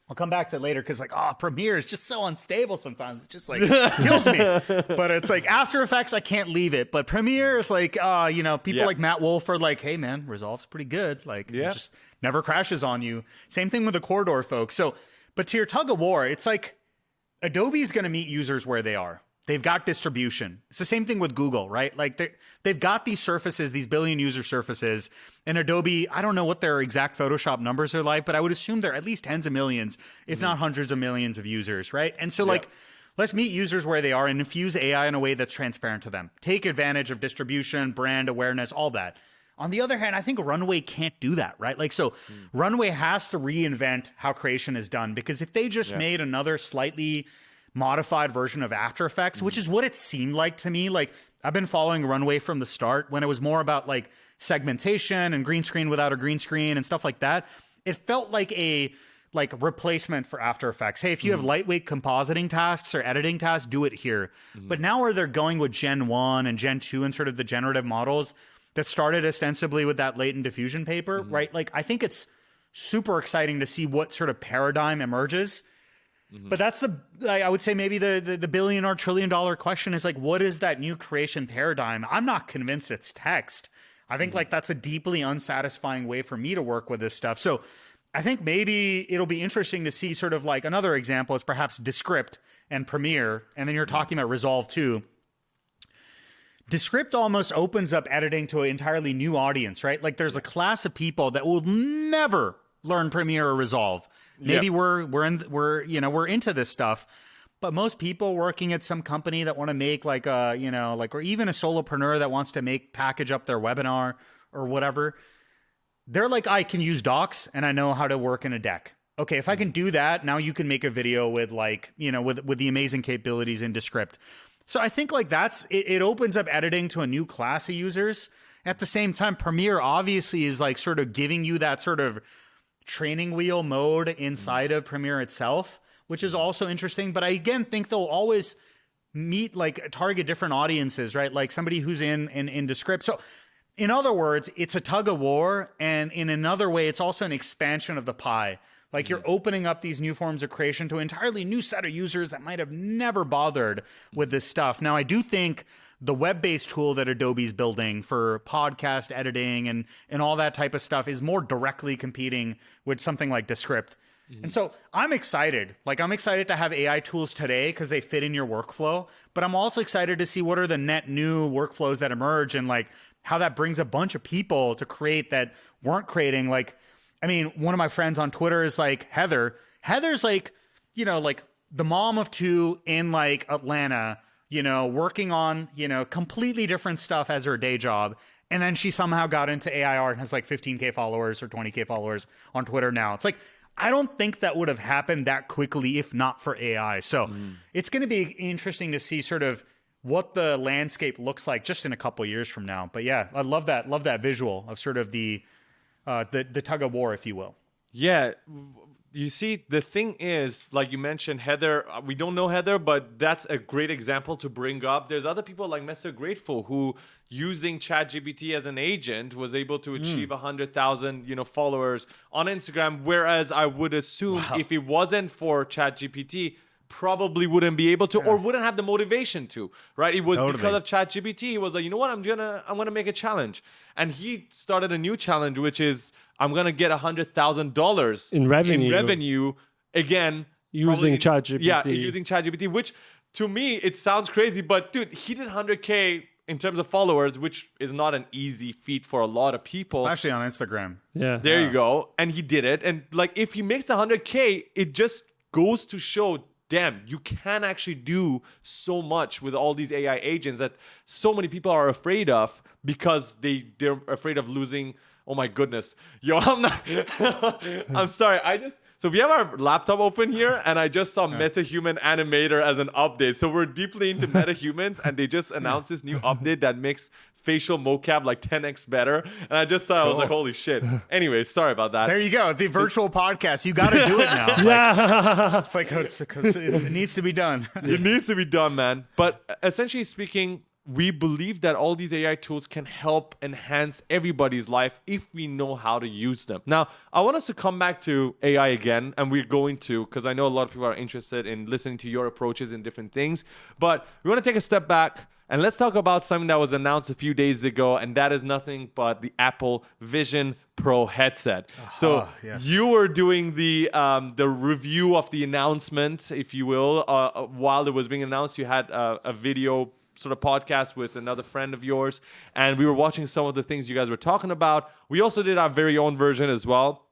I'll come back to it later because like, Premiere is just so unstable sometimes. It just like kills me. But it's like After Effects, I can't leave it. But Premiere is like, people like Matt Wolf are like, hey man, Resolve's pretty good. Like it just never crashes on you. Same thing with the Corridor folks. So, but to your tug of war, it's like Adobe's going to meet users where they are. They've got distribution. It's the same thing with Google, right? Like they've got these surfaces, these billion user surfaces. And Adobe, I don't know what their exact Photoshop numbers are like, but I would assume they're at least tens of millions, if not hundreds of millions of users, right? And so like, let's meet users where they are and infuse AI in a way that's transparent to them. Take advantage of distribution, brand awareness, all that. On the other hand, I think Runway can't do that, right? Like, so Runway has to reinvent how creation is done, because if they just made another slightly modified version of After Effects, which is what it seemed like to me. Like I've been following Runway from the start when it was more about like segmentation and green screen without a green screen and stuff like that. It felt like a replacement for After Effects. Hey, if you have lightweight compositing tasks or editing tasks, do it here. But now where they're going with Gen 1 and Gen 2 and sort of the generative models that started ostensibly with that latent diffusion paper, right? Like I think it's super exciting to see what sort of paradigm emerges. But that's I would say maybe the billion or $1 trillion question is like, what is that new creation paradigm? I'm not convinced it's text. I think like that's a deeply unsatisfying way for me to work with this stuff. So I think maybe it'll be interesting to see sort of like another example is perhaps Descript and Premiere. And then you're talking about Resolve too. Descript almost opens up editing to an entirely new audience, right? Like there's a class of people that will never learn Premiere or Resolve. Maybe we're into this stuff, but most people working at some company that want to make like or even a solopreneur that wants to package up their webinar or whatever, they're like, I can use Docs and I know how to work in a deck. Okay, if I can do that, now you can make a video with like, with the amazing capabilities in Descript. So I think like it opens up editing to a new class of users. At the same time, Premiere obviously is like sort of giving you that sort of training wheel mode inside of Premiere itself, which is also interesting. But I again think they'll always target different audiences, right? Like somebody who's in Descript. So in other words, it's a tug of war, and in another way, it's also an expansion of the pie. Like you're opening up these new forms of creation to an entirely new set of users that might have never bothered with this stuff. Now, I do think the web-based tool that Adobe's building for podcast editing and all that type of stuff is more directly competing with something like Descript. And so I'm excited. Like I'm excited to have AI tools today because they fit in your workflow. But I'm also excited to see what are the net new workflows that emerge and like how that brings a bunch of people to create that weren't creating. Like, I mean, one of my friends on Twitter is like Heather. Heather's like, like the mom of two in like Atlanta, working on, completely different stuff as her day job. And then she somehow got into AI art and has like 15K followers or 20K followers on Twitter now. It's like, I don't think that would have happened that quickly if not for AI. So it's going to be interesting to see sort of what the landscape looks like just in a couple of years from now. But yeah, I love that visual of sort of the tug of war, if you will. Yeah. You see, the thing is, like you mentioned, Heather, we don't know Heather, but that's a great example to bring up. There's other people like Mr. Grateful who, using ChatGPT as an agent, was able to achieve 100,000, followers on Instagram. Whereas I would assume if it wasn't for ChatGPT, probably wouldn't be able to or wouldn't have the motivation to, right? It was because of ChatGPT. He was like, you know what, I'm gonna make a challenge. And he started a new challenge, which is I'm gonna get $100,000 in revenue again using ChatGPT. Yeah, using ChatGPT, which to me it sounds crazy, but dude, he did 100K in terms of followers, which is not an easy feat for a lot of people, especially on Instagram. Yeah, there you go. And he did it. And like, if he makes 100K, it just goes to show, damn, you can actually do so much with all these AI agents that so many people are afraid of because they're afraid of losing. Oh my goodness. Yo, I'm sorry. So we have our laptop open here, and I just saw MetaHuman Animator as an update. So we're deeply into MetaHumans, and they just announced this new update that makes facial mocap like 10x better. And I just thought, I was like, holy shit. Anyway, sorry about that. There you go. The virtual podcast. You got to do it now. It's like, it needs to be done. It needs to be done, man. But essentially speaking, we believe that all these AI tools can help enhance everybody's life if we know how to use them. Now, I want us to come back to AI again, and we're going to, because I know a lot of people are interested in listening to your approaches in different things. But we want to take a step back, and let's talk about something that was announced a few days ago, and that is nothing but the Apple Vision Pro headset. So you were doing the review of the announcement, if you will, while it was being announced. You had a video sort of podcast with another friend of yours, and we were watching some of the things you guys were talking about. We also did our very own version as well.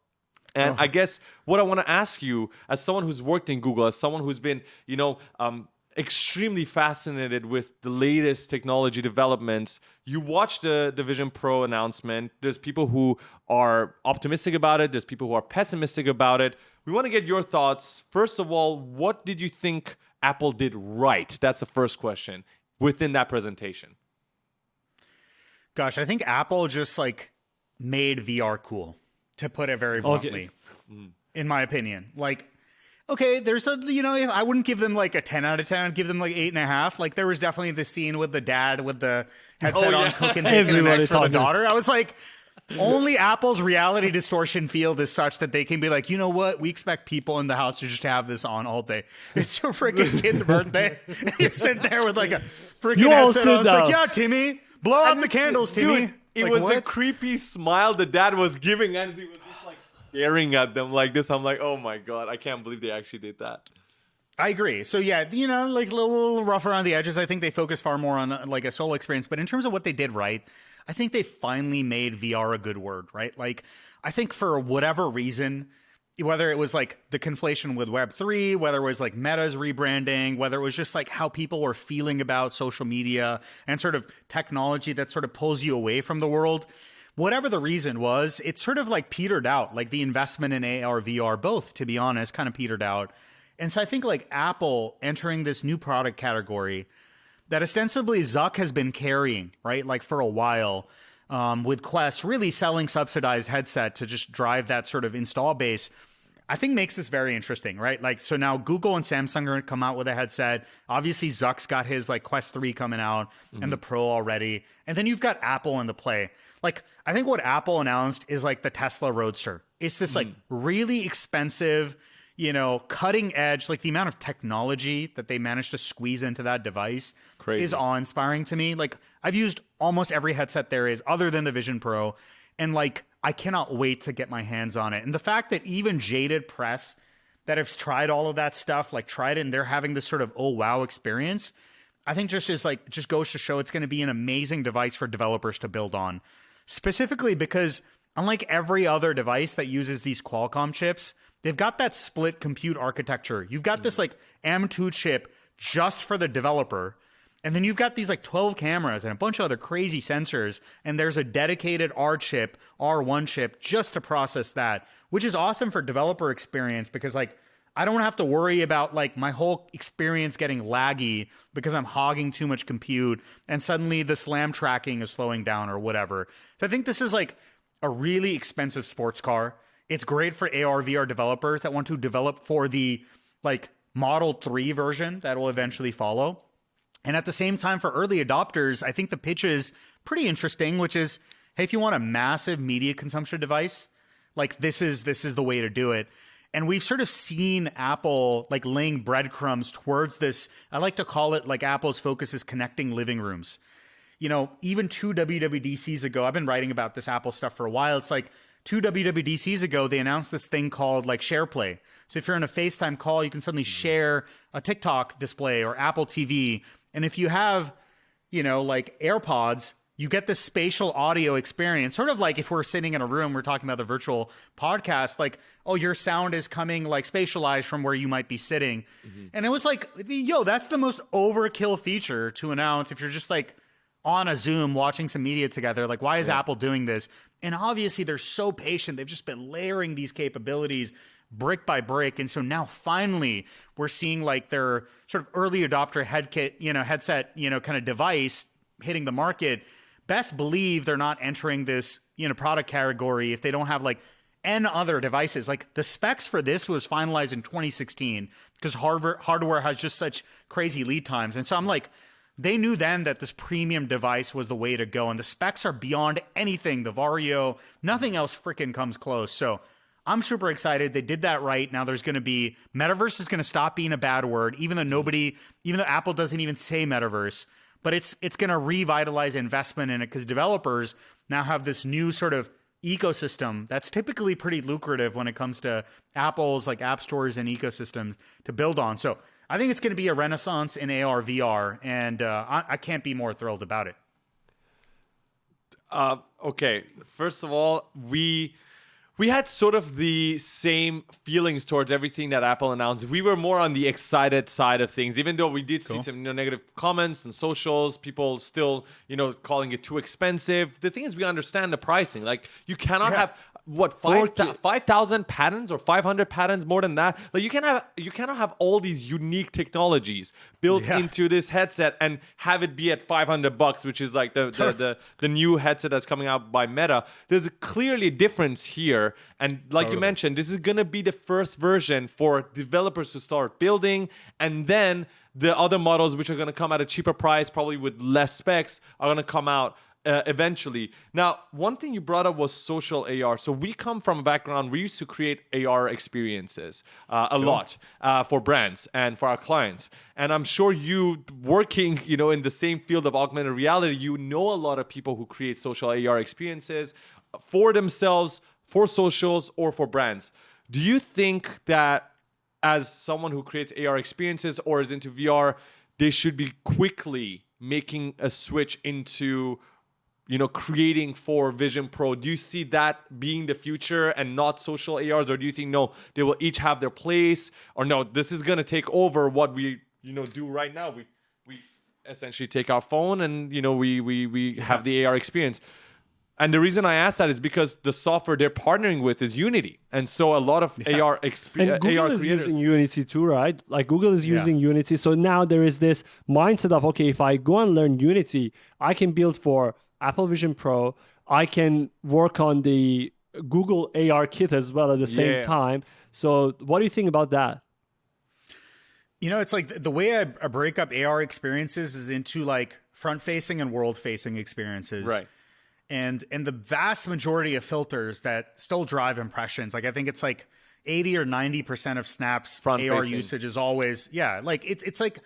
And I guess what I want to ask you, as someone who's worked in Google, as someone who's been, extremely fascinated with the latest technology developments, you watched the Vision Pro announcement. There's people who are optimistic about it. There's people who are pessimistic about it. We want to get your thoughts. First of all, what did you think Apple did right? That's the first question within that presentation. Gosh, I think Apple just made VR cool, to put it very bluntly, in my opinion. Okay, there's I wouldn't give them a 10 out of 10. I'd give them 8.5. There was definitely the scene with the dad with the headset on cooking bacon and eggs for the daughter. I was like, only Apple's reality distortion field is such that they can be like, you know what? We expect people in the house to just have this on all day. It's your freaking kid's birthday. And you're sitting there with a freaking headset on. It's like, yeah, Timmy, blow out the candles, Timmy. Dude, it was the creepy smile the dad was giving as he was just staring at them like this. I'm like, oh my God, I can't believe they actually did that. I agree. So yeah, a little rough around the edges. I think they focus far more on a solo experience. But in terms of what they did right, I think they finally made VR a good word, right? I think for whatever reason, whether it was the conflation with Web3, whether it was Meta's rebranding, whether it was just how people were feeling about social media and sort of technology that sort of pulls you away from the world, whatever the reason was, it sort of petered out. The investment in AR, VR, both, to be honest, kind of petered out. And so I think Apple entering this new product category that ostensibly Zuck has been carrying, right? For a while, with Quest really selling subsidized headset to just drive that sort of install base, I think makes this very interesting, right? So now Google and Samsung are going to come out with a headset. Obviously, Zuck's got his Quest 3 coming out and the Pro already. And then you've got Apple in the play. I think what Apple announced is the Tesla Roadster. It's this really expensive, cutting edge, the amount of technology that they managed to squeeze into that device is awe-inspiring to me. I've used almost every headset there is other than the Vision Pro. And I cannot wait to get my hands on it. And the fact that even jaded press that have tried all of that stuff, tried it and they're having this sort of, oh, wow experience, I think just goes to show it's going to be an amazing device for developers to build on. Specifically because unlike every other device that uses these Qualcomm chips, they've got that split compute architecture. You've got this M2 chip just for the developer. And then you've got these like 12 cameras and a bunch of other crazy sensors. And there's a dedicated R1 chip just to process that, which is awesome for developer experience because like I don't have to worry about like my whole experience getting laggy because I'm hogging too much compute and suddenly the SLAM tracking is slowing down or whatever. So I think this is like a really expensive sports car. It's great for AR VR developers that want to develop for the like Model 3 version that will eventually follow. And at the same time, for early adopters, I think the pitch is pretty interesting, which is, hey, if you want a massive media consumption device, like this is the way to do it. And we've sort of seen Apple like laying breadcrumbs towards this. I like to call it like Apple's focus is connecting living rooms. You know, even 2 WWDCs ago, I've been writing about this Apple stuff for a while. It's like 2 WWDCs ago, they announced this thing called like SharePlay. So if you're in a FaceTime call, you can suddenly share a TikTok display or Apple TV. And if you have, you know, like AirPods, you get this spatial audio experience, sort of like if we're sitting in a room, we're talking about the virtual podcast, like, oh, your sound is coming like spatialized from where you might be sitting. And it was like, yo, that's the most overkill feature to announce if you're just like on a Zoom watching some media together. Like, why is Apple doing this? And obviously they're so patient. They've just been layering these capabilities brick by brick. And so now finally we're seeing like their sort of early adopter headset, kind of device hitting the market. Best believe they're not entering this, product category if they don't have like N other devices. Like the specs for this was finalized in 2016 because hardware has just such crazy lead times. And so I'm like, they knew then that this premium device was the way to go. And the specs are beyond anything. The Vario, nothing else freaking comes close. So I'm super excited. They did that right. Now there's going to be Metaverse is going to stop being a bad word, even though Apple doesn't even say Metaverse. But it's going to revitalize investment in it because developers now have this new sort of ecosystem that's typically pretty lucrative when it comes to Apple's like app stores and ecosystems to build on. So I think it's going to be a renaissance in AR VR, and I can't be more thrilled about it. Okay, first of all, we had sort of the same feelings towards everything that Apple announced. We were more on the excited side of things, even though we did see some negative comments and socials, people still, calling it too expensive. The thing is, we understand the pricing. Like, you cannot have, 5,000 patents or 500 patents, more than that. Like, you cannot have all these unique technologies built into this headset and have it be at $500, which is like the new headset that's coming out by Meta. There's clearly a difference here. And like you mentioned, this is going to be the first version for developers to start building. And then the other models, which are going to come at a cheaper price, probably with less specs, are going to come out eventually. Now, one thing you brought up was social AR. So we come from a background, we used to create AR experiences a lot for brands and for our clients. And I'm sure you working, in the same field of augmented reality, you know a lot of people who create social AR experiences for themselves, for socials, or for brands. Do you think that as someone who creates AR experiences or is into VR, they should be quickly making a switch into creating for Vision Pro? Do you see that being the future and not social ARs? Or do you think, no, they will each have their place? Or no, this is going to take over what we, do right now. We essentially take our phone and, we have the AR experience. And the reason I ask that is because the software they're partnering with is Unity. And so a lot of AR experience. And Google is using Unity too, right? Like Google is using Unity. So now there is this mindset of, okay, if I go and learn Unity, I can build for Apple Vision Pro. I can work on the Google AR kit as well at the same time. So what do you think about that? It's like the way I break up AR experiences is into like front-facing and world-facing experiences. Right. And the vast majority of filters that still drive impressions, like I think it's like 80 or 90% of Snap's AR usage is always, like it's like,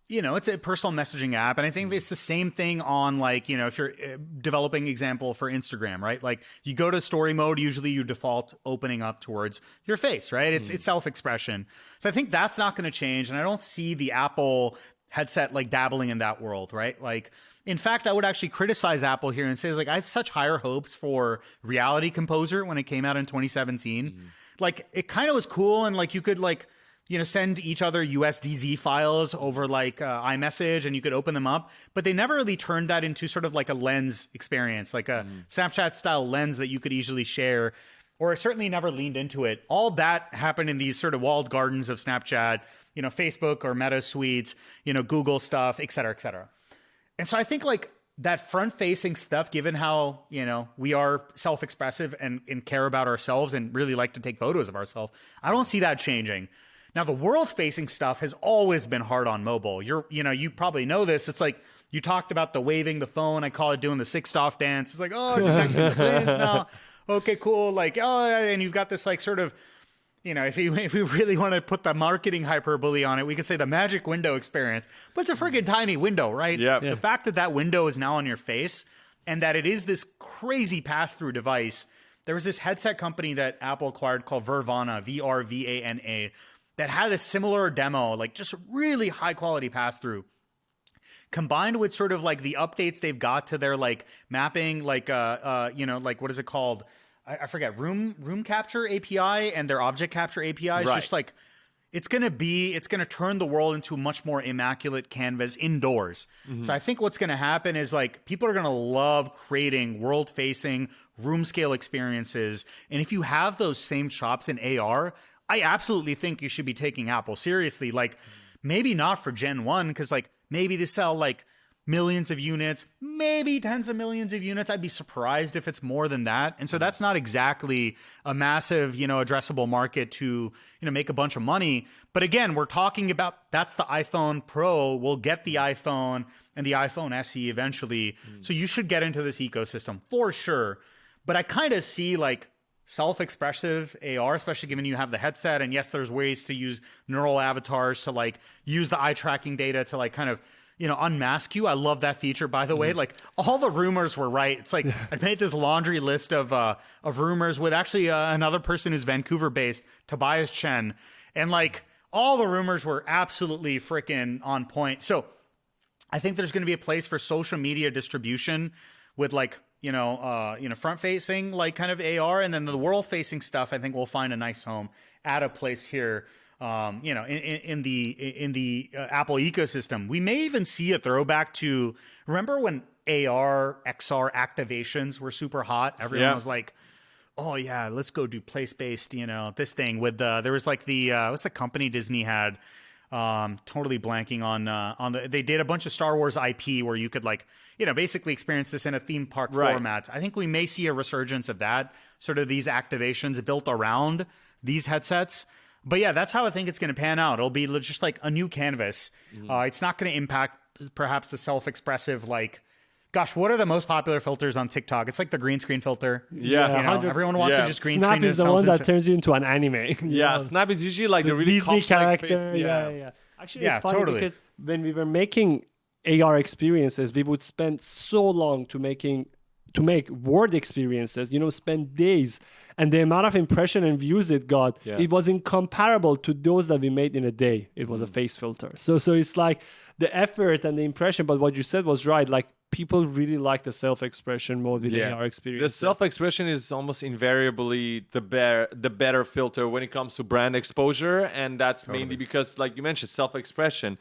it's a personal messaging app. And I think it's the same thing on like, if you're developing example for Instagram, right? Like you go to story mode, usually you default opening up towards your face, right? It's self-expression. So I think that's not going to change. And I don't see the Apple headset like dabbling in that world, right? Like, in fact, I would actually criticize Apple here and say, like, I had such higher hopes for Reality Composer when it came out in 2017. Like, it kind of was cool, and like you could like send each other USDZ files over like iMessage, and you could open them up. But they never really turned that into sort of like a lens experience, like a Snapchat style lens that you could easily share, or certainly never leaned into it. All that happened in these sort of walled gardens of Snapchat, Facebook or Meta suites, Google stuff, et cetera, et cetera. And so I think like that front-facing stuff, given how, we are self-expressive and care about ourselves and really like to take photos of ourselves, I don't see that changing. Now, the world-facing stuff has always been hard on mobile. You probably know this. It's like you talked about the waving the phone. I call it doing the six-off dance. It's like, oh, detecting the planes now. Okay, cool. Like, oh, and you've got this like sort of, if we really want to put the marketing hyperbole on it, we could say the magic window experience. But it's a freaking tiny window, right? Yeah. The fact that window is now on your face and that it is this crazy pass-through device. There was this headset company that Apple acquired called Vervana, VRVANA, that had a similar demo, like just really high quality pass through, combined with sort of like the updates they've got to their like mapping, like like what is it called? I forget, room capture API and their object capture API. It's just like it's gonna turn the world into a much more immaculate canvas indoors. So I think what's gonna happen is like people are gonna love creating world facing room scale experiences, and if you have those same chops in AR, I absolutely think you should be taking Apple seriously. Like, maybe not for Gen 1, because like maybe they sell like millions of units, maybe tens of millions of units. I'd be surprised if it's more than that. And so that's not exactly a massive, addressable market to, make a bunch of money. But again, we're talking about that's the iPhone Pro. We'll get the iPhone and the iPhone SE eventually. So you should get into this ecosystem for sure. But I kind of see like self-expressive AR, especially given you have the headset. And yes, there's ways to use neural avatars to like use the eye tracking data to like kind of, unmask you. I love that feature, by the way. Like all the rumors were right. It's like I made this laundry list of rumors with actually another person who's Vancouver based, Tobias Chen. And like all the rumors were absolutely freaking on point. So I think there's going to be a place for social media distribution with like, front facing, like kind of AR, and then the world facing stuff, I think we'll find a nice home at a place here, in the Apple ecosystem. We may even see a throwback to, remember when AR, XR activations were super hot? Everyone was like, oh yeah, let's go do place-based, this thing with there was like the, what's the company Disney had? Totally blanking on they did a bunch of Star Wars IP where you could like, basically experience this in a theme park format. I think we may see a resurgence of that, sort of these activations built around these headsets. But yeah, that's how I think it's going to pan out. It'll be just like a new canvas. It's not going to impact perhaps the self-expressive, like, gosh, what are the most popular filters on TikTok? It's like the green screen filter. Everyone wants to just green Snap screen. Snap is the one that turns you into an anime. Snap is usually like the really Disney character. Yeah. Actually, it's funny because when we were making AR experiences, we would spend so long to make word experiences, spend days, and the amount of impression and views it got, it was incomparable to those that we made in a day. It was a face filter. So it's like the effort and the impression, but what you said was right. Like people really like the self-expression mode with AR experience. The self-expression is almost invariably the better filter when it comes to brand exposure, and that's mainly because, like you mentioned, self-expression.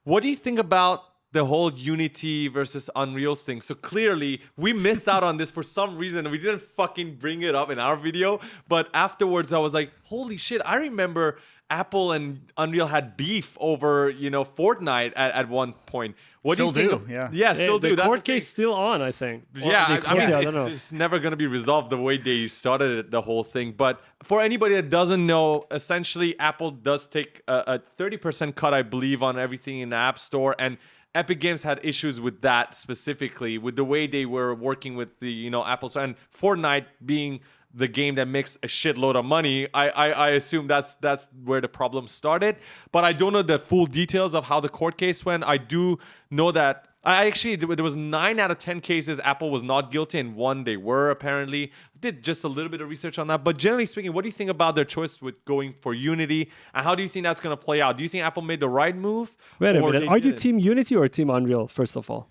What do you think about the whole Unity versus Unreal thing? So clearly we missed out on this for some reason. We didn't fucking bring it up in our video, but afterwards I was like, holy shit, I remember Apple and Unreal had beef over, Fortnite at one point. What still do you think? Still do. The court case still on, I think. I mean, it's never going to be resolved the way they started the whole thing. But for anybody that doesn't know, essentially Apple does take a 30% cut, I believe, on everything in the App Store, and Epic Games had issues with that specifically, with the way they were working with the Apple Store, and Fortnite being the game that makes a shitload of money. I assume that's where the problem started, but I don't know the full details of how the court case went. I do know that there was 9 out of 10 cases Apple was not guilty, and 1 they were apparently. Did just a little bit of research on that, but generally speaking, what do you think about their choice with going for Unity, and how do you think that's going to play out? Do you think Apple made the right move? Wait a minute, are you Team Unity or Team Unreal, first of all?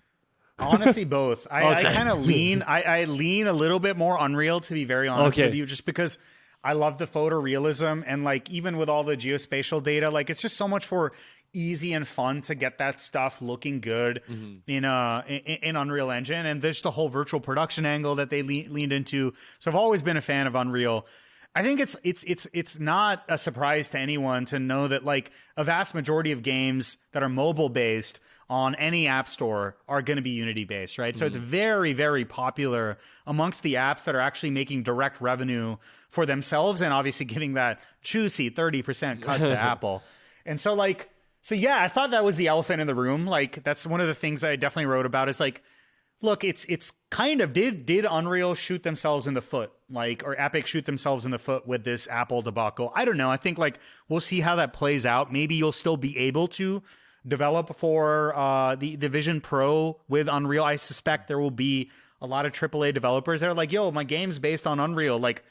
Honestly, both. I kind of lean. I lean a little bit more Unreal, to be very honest with you, just because I love the photorealism, and like even with all the geospatial data, like it's just so much for easy and fun to get that stuff looking good in Unreal Engine, and there's the whole virtual production angle that they leaned into. So I've always been a fan of Unreal. I think it's not a surprise to anyone to know that like a vast majority of games that are mobile based on any app store are going to be Unity based, right? So it's very, very popular amongst the apps that are actually making direct revenue for themselves and obviously giving that juicy 30% cut to Apple. And so like, so yeah, I thought that was the elephant in the room. Like that's one of the things I definitely wrote about is like, look, it's kind of, did Unreal shoot themselves in the foot? Like, or Epic shoot themselves in the foot with this Apple debacle? I don't know. I think like, we'll see how that plays out. Maybe you'll still be able to develop for the Vision Pro with Unreal. I suspect there will be a lot of AAA developers that are like, yo, my game's based on Unreal. Like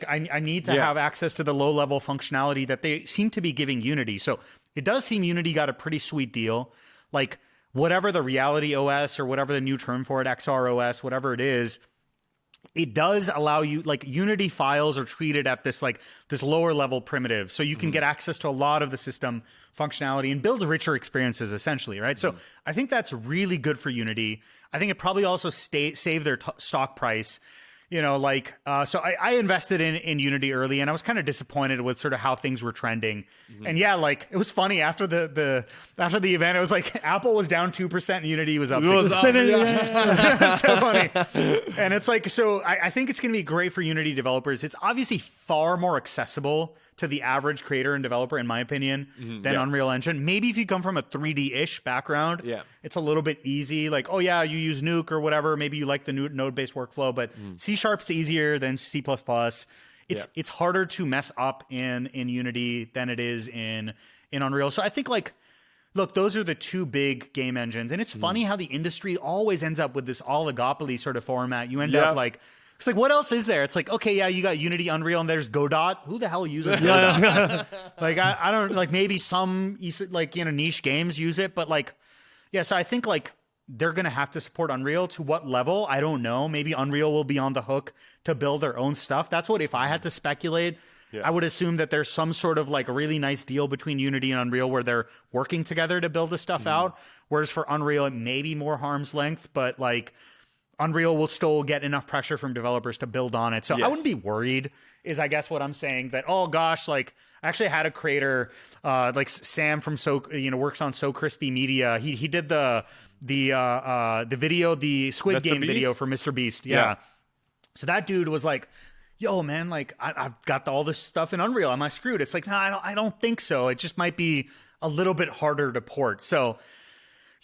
I need to have access to the low level functionality that they seem to be giving Unity. So it does seem Unity got a pretty sweet deal. Like whatever the Reality OS or whatever the new term for it, XR OS, whatever it is, it does allow you, like Unity files are treated at this like this lower level primitive. So you can get access to a lot of the system functionality and build richer experiences essentially, right? So I think that's really good for Unity. I think it probably also saved their stock price. You know, like, so I invested in Unity early, and I was kind of disappointed with sort of how things were trending. And yeah, like it was funny after the event, it was like Apple was down 2% and Unity was up 6%. So funny. And it's like, so I think it's going to be great for Unity developers. It's obviously far more accessible to the average creator and developer, in my opinion, than Unreal Engine. Maybe if you come from a 3D-ish background, it's a little bit easy. Like, oh yeah, you use Nuke or whatever. Maybe you like the node-based workflow, but C#'s easier than C++. It's harder to mess up in Unity than it is in Unreal. So I think like, look, those are the two big game engines. And it's funny how the industry always ends up with this oligopoly sort of format. You end up like, it's like, what else is there? It's like, okay, yeah, you got Unity, Unreal, and there's Godot. Who the hell uses Godot? Like, I don't, like, maybe some, like, you know, niche games use it, but like, yeah, so I think like they're going to have to support Unreal. To what level? I don't know. Maybe Unreal will be on the hook to build their own stuff. That's what, if I had to speculate, I would assume that there's some sort of like a really nice deal between Unity and Unreal where they're working together to build this stuff out. Whereas for Unreal, it may be more arm's length, but like, Unreal will still get enough pressure from developers to build on it. So I wouldn't be worried, is I guess what I'm saying, that, oh gosh, like I actually had a creator, like Sam from works on So Crispy Media. He did the video, the Squid Game video for Mr. Beast. Yeah. So that dude was like, yo man, like I've got all this stuff in Unreal. Am I screwed? It's like, no, I don't think so. It just might be a little bit harder to port. So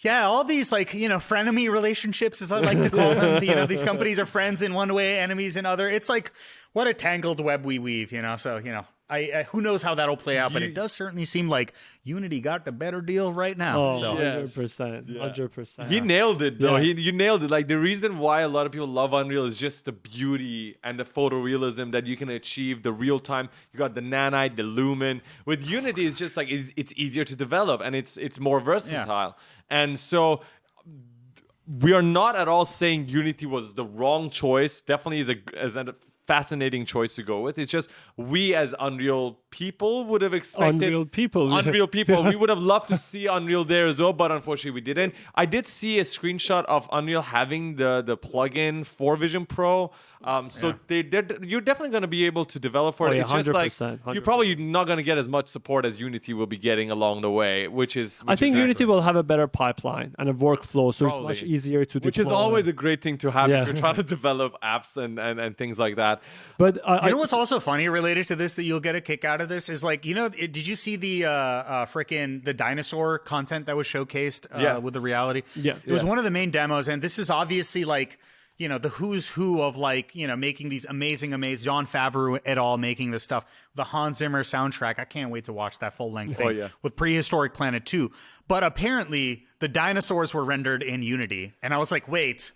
yeah, all these like, you know, frenemy relationships, as I like to call them. You know, these companies are friends in one way, enemies in other. It's like, what a tangled web we weave, you know? So, you know, I who knows how that'll play out, but it does certainly seem like Unity got the better deal right now. Oh, so. 100%. 100%. He nailed it, though. You nailed it. Like, the reason why a lot of people love Unreal is just the beauty and the photorealism that you can achieve, the real time. You got the nanite, the lumen. With Unity, it's just like, it's easier to develop, and it's more versatile. And so we are not at all saying Unity was the wrong choice. Definitely is a fascinating choice to go with. It's just we as Unreal people would have expected Unreal people. We would have loved to see Unreal there as well, but unfortunately we didn't. I did see a screenshot of Unreal having the plugin for Vision Pro. So you're definitely going to be able to develop for it. It's just like 100%. you're probably not going to get as much support as Unity will be getting along the way, which I think Unity will have a better pipeline and a workflow, so it's much easier to deploy. Which is always a great thing to have if you're trying to develop apps and things like that. But you know what's also funny related to this that you'll get a kick out of this is like, you know, did you see the the dinosaur content that was showcased with the reality? Yeah. It was one of the main demos, and this is obviously like, you know, the who's who of like, you know, making these amazing, John Favreau et al. Making this stuff. The Hans Zimmer soundtrack. I can't wait to watch that full length thing with Prehistoric Planet 2. But apparently the dinosaurs were rendered in Unity. And I was like, wait,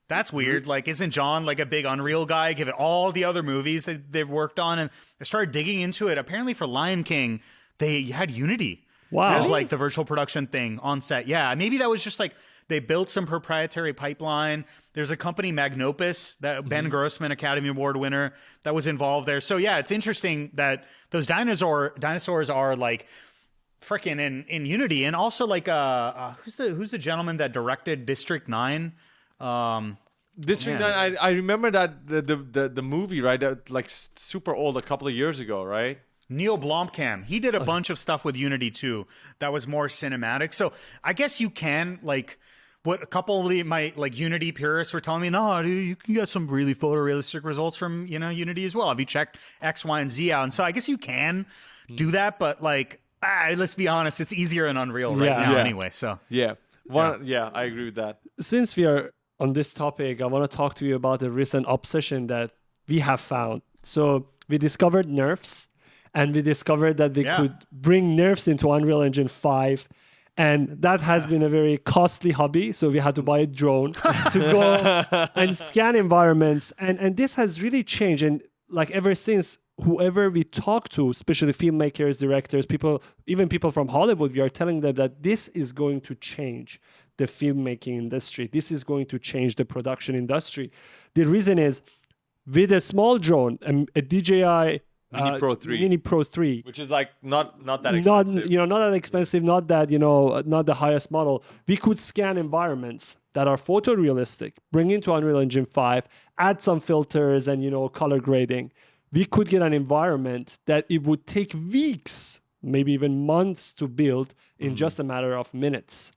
that's weird. Like, isn't John like a big Unreal guy, given all the other movies that they've worked on? And I started digging into it. Apparently for Lion King, they had Unity. Wow. As like the virtual production thing on set. Yeah, maybe that was just like, They built some proprietary pipeline. There's a company, Magnopus, that Ben Grossman, Academy Award winner, that was involved there. So yeah, it's interesting that those dinosaurs are like freaking in Unity, and also like who's the gentleman that directed District 9? District 9, I remember that the movie, right? That, like super old, a couple of years ago, right? Neil Blomkamp. He did a bunch of stuff with Unity too that was more cinematic. So I guess you can, like, what a couple of my like Unity purists were telling me, no, dude, you can get some really photorealistic results from, Unity as well. Have you checked X, Y, and Z out? And so I guess you can do that, but like, let's be honest, it's easier in Unreal now anyway. So I agree with that. Since we are on this topic, I want to talk to you about a recent obsession that we have found. So we discovered NeRFs, and we discovered that we could bring NeRFs into Unreal Engine 5. And that has been a very costly hobby. So we had to buy a drone to go and scan environments. And this has really changed. And like ever since, whoever we talk to, especially filmmakers, directors, people, even people from Hollywood, we are telling them that this is going to change the filmmaking industry. This is going to change the production industry. The reason is, with a small drone, a DJI Mini Pro 3, which is like not that expensive. Not that expensive, not that, not the highest model. We could scan environments that are photorealistic, bring into Unreal Engine 5, add some filters and, color grading. We could get an environment that it would take weeks, maybe even months to build in just a matter of minutes.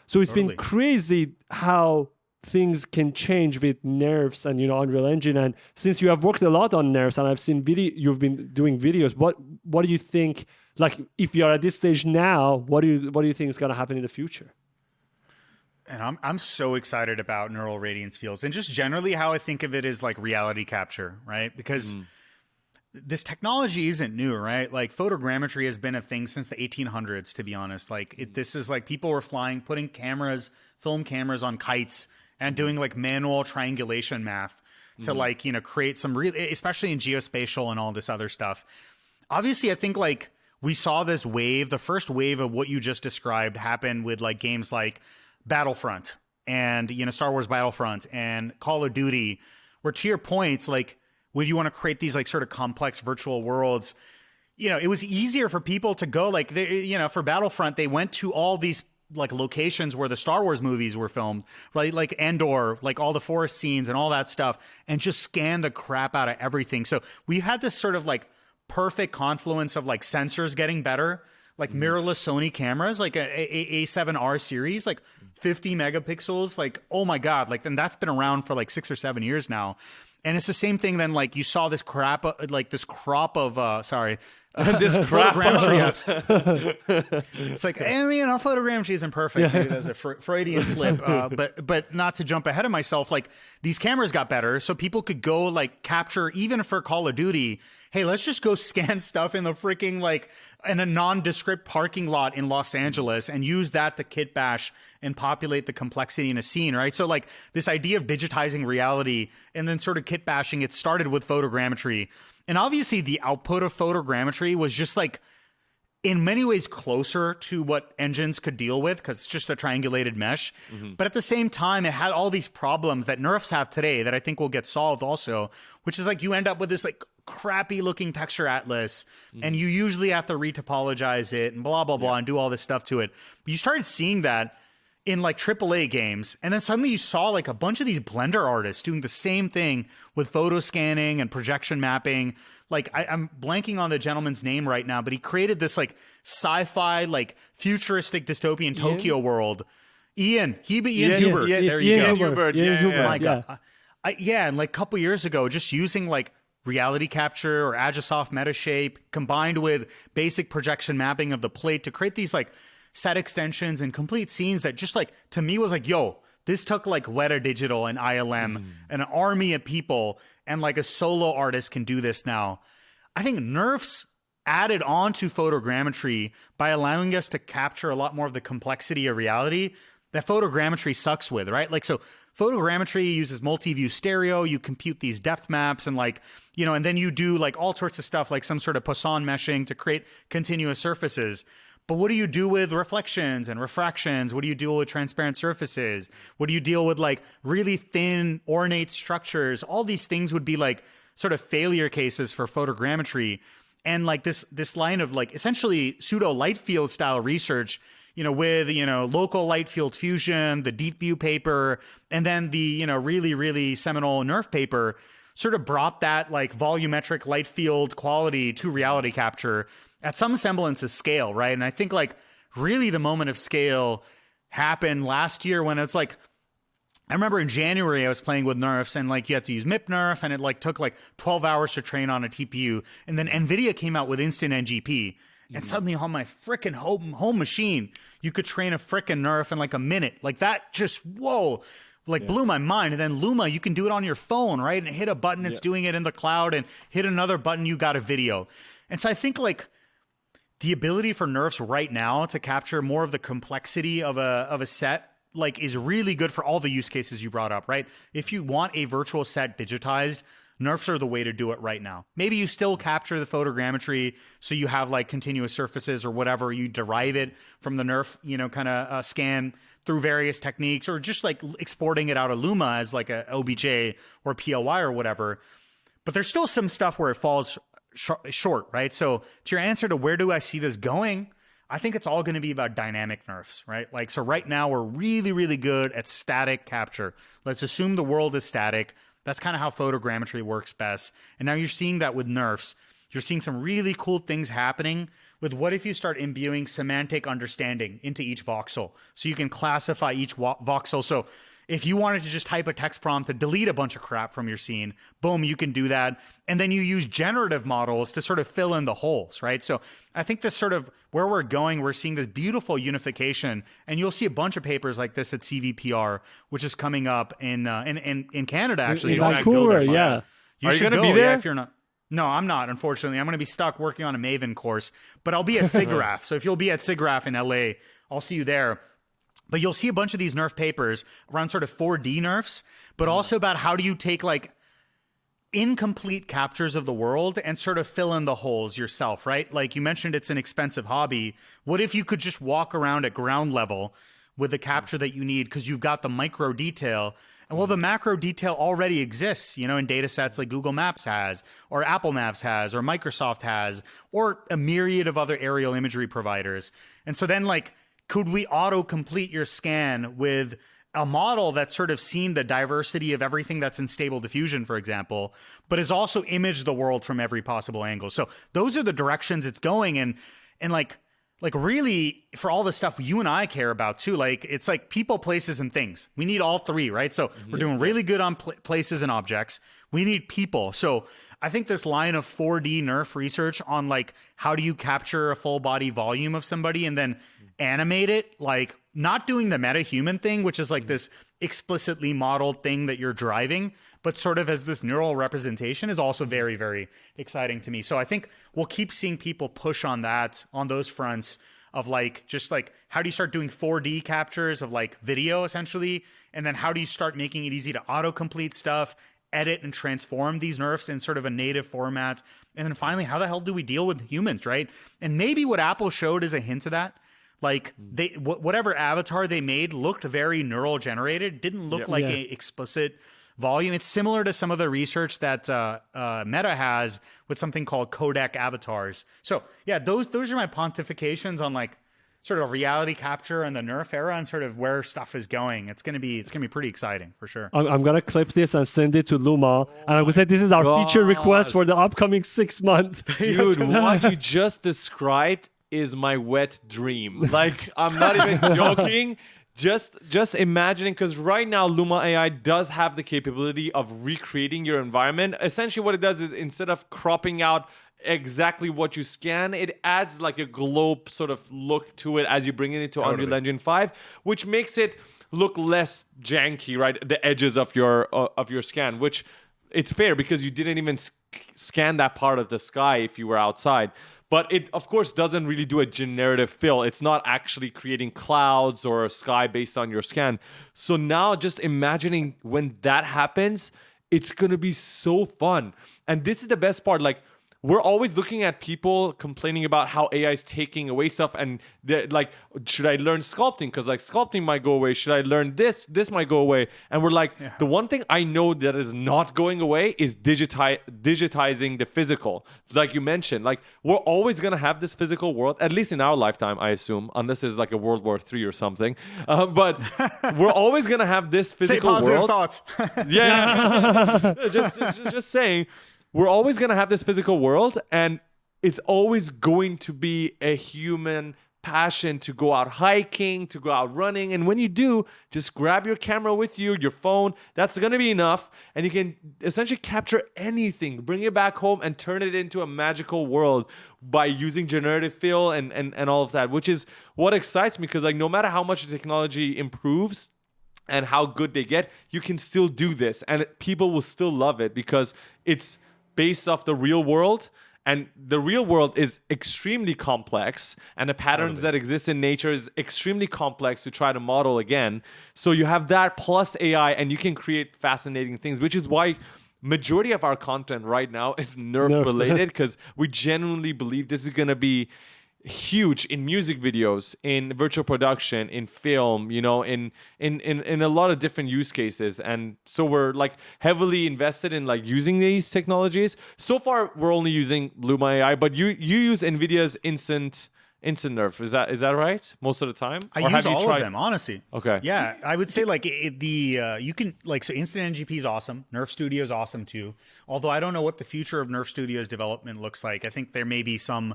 So it's been crazy how things can change with NeRFs and Unreal Engine. And since you have worked a lot on NeRFs, and I've seen you've been doing videos, what do you think? Like, if you are at this stage now, what do you think is going to happen in the future? And I'm so excited about neural radiance fields, and just generally how I think of it is like reality capture, right? Because this technology isn't new, right? Like, photogrammetry has been a thing since the 1800s, to be honest. Like, this is like people were putting film cameras on kites and doing like manual triangulation math to like, create some especially in geospatial and all this other stuff. Obviously, I think like we saw this wave, the first wave of what you just described happen with like games like Battlefront and, Star Wars Battlefront and Call of Duty, where, to your points, like, when you want to create these like sort of complex virtual worlds, it was easier for people to go like, for Battlefront, they went to all these like locations where the Star Wars movies were filmed, right? Like Endor, like all the forest scenes and all that stuff, and just scan the crap out of everything. So we've had this sort of like perfect confluence of like sensors getting better, like mirrorless Sony cameras, like a A7R series, like 50 megapixels, like, oh my God, like, then that's been around for like 6 or 7 years now. And it's the same thing then, like, you saw this crop of this photogrammetry apps. It's like, photogrammetry isn't perfect. Maybe there's a Freudian slip. But not to jump ahead of myself, like, these cameras got better, so people could go, like, capture, even for Call of Duty, hey, let's just go scan stuff in the freaking, like, in a nondescript parking lot in Los Angeles and use that to kit bash and populate the complexity in a scene, right? So like this idea of digitizing reality and then sort of kit bashing, it started with photogrammetry. And obviously the output of photogrammetry was just like in many ways closer to what engines could deal with because it's just a triangulated mesh. But at the same time, it had all these problems that NeRFs have today that I think will get solved also, which is like you end up with this like crappy looking texture atlas and you usually have to retopologize it and blah, blah, blah, and do all this stuff to it. But you started seeing that in like AAA games. And then suddenly you saw like a bunch of these Blender artists doing the same thing with photo scanning and projection mapping. Like I'm blanking on the gentleman's name right now, but he created this like sci-fi, like futuristic dystopian Tokyo world. Ian Hubert. There you go. Ian Hubert. My God. And like a couple years ago, just using like reality capture or Agisoft Metashape combined with basic projection mapping of the plate to create these like set extensions and complete scenes that just like, to me was like, yo, this took like Weta Digital and ILM, an army of people, and like a solo artist can do this now. I think NeRFs added on to photogrammetry by allowing us to capture a lot more of the complexity of reality that photogrammetry sucks with, right? Like, so photogrammetry uses multi-view stereo, you compute these depth maps and like, and then you do like all sorts of stuff like some sort of Poisson meshing to create continuous surfaces. But what do you do with reflections and refractions? What do you deal with transparent surfaces? What do you deal with like really thin, ornate structures? All these things would be like sort of failure cases for photogrammetry. And like this line of like essentially pseudo light field style research, with, local light field fusion, the deep view paper, and then the, really, really seminal NeRF paper sort of brought that like volumetric light field quality to reality capture at some semblance of scale, right? And I think like really the moment of scale happened last year when it's like, I remember in January I was playing with NeRFs and like you had to use MIP-NeRF and it like took like 12 hours to train on a TPU. And then NVIDIA came out with instant NGP. And suddenly on my frickin' home machine, you could train a frickin' NeRF in like a minute. Like that just, whoa, blew my mind. And then Luma, you can do it on your phone, right? And hit a button, it's doing it in the cloud, and hit another button, you got a video. And so I think like the ability for NeRFs right now to capture more of the complexity of a set like is really good for all the use cases you brought up, right? If you want a virtual set digitized, NeRFs are the way to do it right now. Maybe you still capture the photogrammetry so you have like continuous surfaces or whatever. You derive it from the NeRF, kind of scan through various techniques, or just like exporting it out of Luma as like a OBJ or PLY or whatever. But there's still some stuff where it falls short, right? So to your answer to where do I see this going, I think it's all going to be about dynamic NeRFs, right? Like, so right now we're really, really good at static capture. Let's assume the world is static. That's kind of how photogrammetry works best. And now you're seeing that with NeRFs. You're seeing some really cool things happening with what if you start imbuing semantic understanding into each voxel. So you can classify each voxel. So if you wanted to just type a text prompt to delete a bunch of crap from your scene, boom, you can do that. And then you use generative models to sort of fill in the holes, right? So I think this sort of where we're going, we're seeing this beautiful unification, and you'll see a bunch of papers like this at CVPR, which is coming up in Canada, actually. In Vancouver, yeah. Are you going to be there? Yeah, if you're not. No, I'm not, unfortunately. I'm going to be stuck working on a Maven course, but I'll be at SIGGRAPH. So if you'll be at SIGGRAPH in LA, I'll see you there. But you'll see a bunch of these NeRF papers around sort of 4D NeRFs, but also about how do you take like incomplete captures of the world and sort of fill in the holes yourself, right? Like you mentioned, it's an expensive hobby. What if you could just walk around at ground level with the capture that you need because you've got the micro detail? And well, the macro detail already exists, in data sets like Google Maps has, or Apple Maps has, or Microsoft has, or a myriad of other aerial imagery providers. And so then like, could we auto-complete your scan with a model that's sort of seen the diversity of everything that's in stable diffusion, for example, but has also imaged the world from every possible angle? So those are the directions it's going. And like really for all the stuff you and I care about too, like it's like people, places, and things. We need all three, right? So we're doing really good on places and objects. We need people. So I think this line of 4D NeRF research on like how do you capture a full body volume of somebody and then animate it, like not doing the meta-human thing, which is like this explicitly modeled thing that you're driving, but sort of as this neural representation is also very, very exciting to me. So I think we'll keep seeing people push on that, on those fronts of like, just like, how do you start doing 4D captures of like video essentially? And then how do you start making it easy to autocomplete stuff, edit and transform these NeRFs in sort of a native format? And then finally, how the hell do we deal with humans, right? And maybe what Apple showed is a hint of that. Like they, whatever avatar they made looked very neural generated, didn't look like a explicit volume. It's similar to some of the research that Meta has with something called codec avatars. So yeah, those are my pontifications on like sort of reality capture and the NeRF era and sort of where stuff is going. It's gonna be pretty exciting for sure. I'm gonna clip this and send it to Luma, and I'm gonna say this is our feature request for the upcoming 6 months. Dude, what you just described is my wet dream. Like, I'm not even joking. Just imagining, because right now Luma AI does have the capability of recreating your environment. Essentially what it does is instead of cropping out exactly what you scan, it adds like a globe sort of look to it as you bring it into Unreal Engine 5, which makes it look less janky, right? The edges of your scan, which it's fair because you didn't even scan that part of the sky if you were outside. But it, of course, doesn't really do a generative fill. It's not actually creating clouds or a sky based on your scan. So now just imagining when that happens, it's going to be so fun. And this is the best part. Like, we're always looking at people complaining about how AI is taking away stuff, and they're like, should I learn sculpting? Because like sculpting might go away. Should I learn this? This might go away. And we're like, the one thing I know that is not going away is digitizing the physical. Like you mentioned, like we're always gonna have this physical world, at least in our lifetime, I assume, unless there's like a World War III or something. But we're always gonna have this physical Say positive world. thoughts. Yeah, just saying, we're always gonna have this physical world, and it's always going to be a human passion to go out hiking, to go out running, and when you do, just grab your camera with you, your phone. That's gonna be enough, and you can essentially capture anything, bring it back home, and turn it into a magical world by using generative fill and all of that, which is what excites me, because like no matter how much the technology improves and how good they get, you can still do this, and people will still love it because it's based off the real world, and the real world is extremely complex, and the patterns that exist in nature is extremely complex to try to model again. So you have that plus AI, and you can create fascinating things, which is why majority of our content right now is NeRF related, because we genuinely believe this is going to be huge in music videos, in virtual production, in film, you know, in a lot of different use cases. And so we're like heavily invested in like using these technologies. So far we're only using Luma AI, but you use NVIDIA's instant NeRF. Is that right? Most of the time? I use all of them, honestly. Okay. Yeah, I would say like you can like, so Instant NGP is awesome. NeRF Studio is awesome too. Although I don't know what the future of NeRF Studio's development looks like. I think there may be some.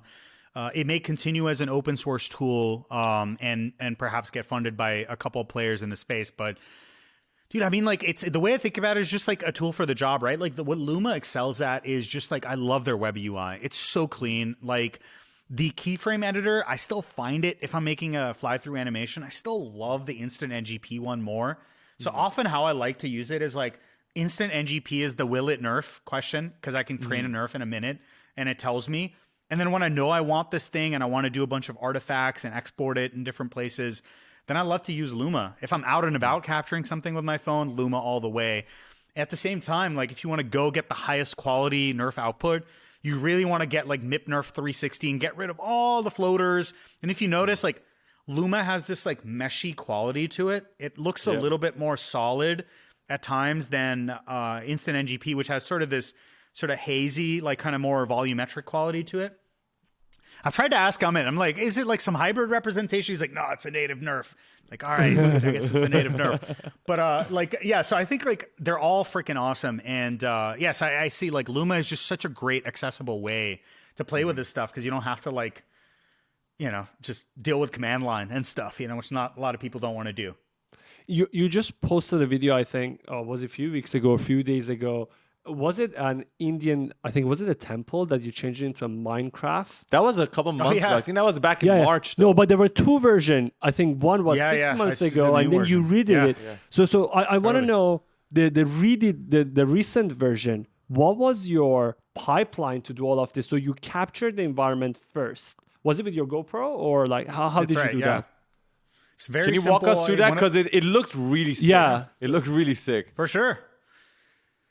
It may continue as an open source tool and perhaps get funded by a couple of players in the space. But dude, I mean, like it's the way I think about it is just like a tool for the job, right? Like what Luma excels at is just like, I love their web UI. It's so clean. Like the keyframe editor, I still find it, if I'm making a fly through animation, I still love the Instant NGP one more. So often how I like to use it is like Instant NGP is the will it NeRF question, because I can train a NeRF in a minute and it tells me. And then when I know I want this thing and I want to do a bunch of artifacts and export it in different places, then I love to use Luma. If I'm out and about capturing something with my phone, Luma all the way. At the same time, like if you want to go get the highest quality NeRF output, you really want to get like MIP NeRF 360 and get rid of all the floaters. And if you notice, like Luma has this like meshy quality to it. It looks a little bit more solid at times than Instant NGP, which has sort of this sort of hazy, like kind of more volumetric quality to it. I've tried to ask Amit, I'm like, is it like some hybrid representation? He's like, no, it's a native NeRF. Like, all right, I guess it's a native NeRF. But like, yeah, so I think like they're all freaking awesome. And yes, I see like Luma is just such a great accessible way to play with this stuff, because you don't have to like, you know, just deal with command line and stuff, you know, which not a lot of people don't want to do. You just posted a video, I think, was it a few weeks ago, a few days ago? Was it an Indian, I think, was it a temple that you changed it into a Minecraft? That was a couple months ago. I think that was back in March. No, but there were two versions. I think one was 6 months ago, and then you redid it. Yeah. So I want to know the recent version. What was your pipeline to do all of this? So you captured the environment first. Was it with your GoPro, or like how did you do that? It's very Can you simple. walk us through that? Because it looked really sick. Yeah. It looked really sick. For sure.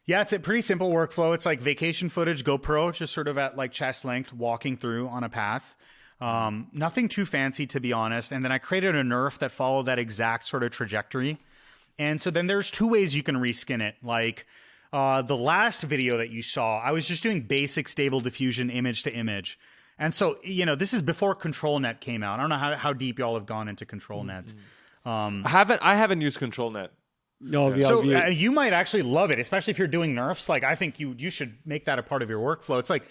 Yeah, it's a pretty simple workflow. It's like vacation footage, GoPro, just sort of at like chest length, walking through on a path. Nothing too fancy, to be honest. And then I created a NeRF that followed that exact sort of trajectory. And so then there's two ways you can reskin it. Like the last video that you saw, I was just doing basic stable diffusion image to image. And so, you know, this is before ControlNet came out. I don't know how deep y'all have gone into ControlNet. I haven't used ControlNet. No, so you might actually love it, especially if you're doing NeRFs. Like, I think you should make that a part of your workflow. It's like,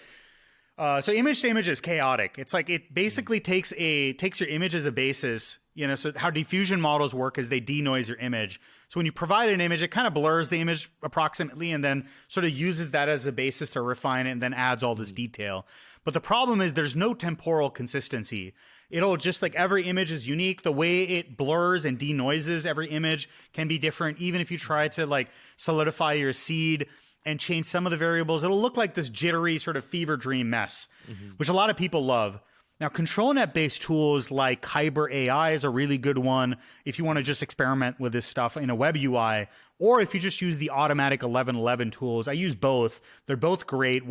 so image to image is chaotic. It's like it basically takes your image as a basis. You know, so how diffusion models work is they denoise your image. So when you provide an image, it kind of blurs the image approximately, and then sort of uses that as a basis to refine it, and then adds all this detail. But the problem is there's no temporal consistency. It'll just like every image is unique. The way it blurs and denoises every image can be different. Even if you try to like solidify your seed and change some of the variables, it'll look like this jittery sort of fever dream mess, which a lot of people love. Now, control net-based tools like Kyber AI is a really good one if you want to just experiment with this stuff in a web UI, or if you just use the automatic 1111 tools. I use both. They're both great.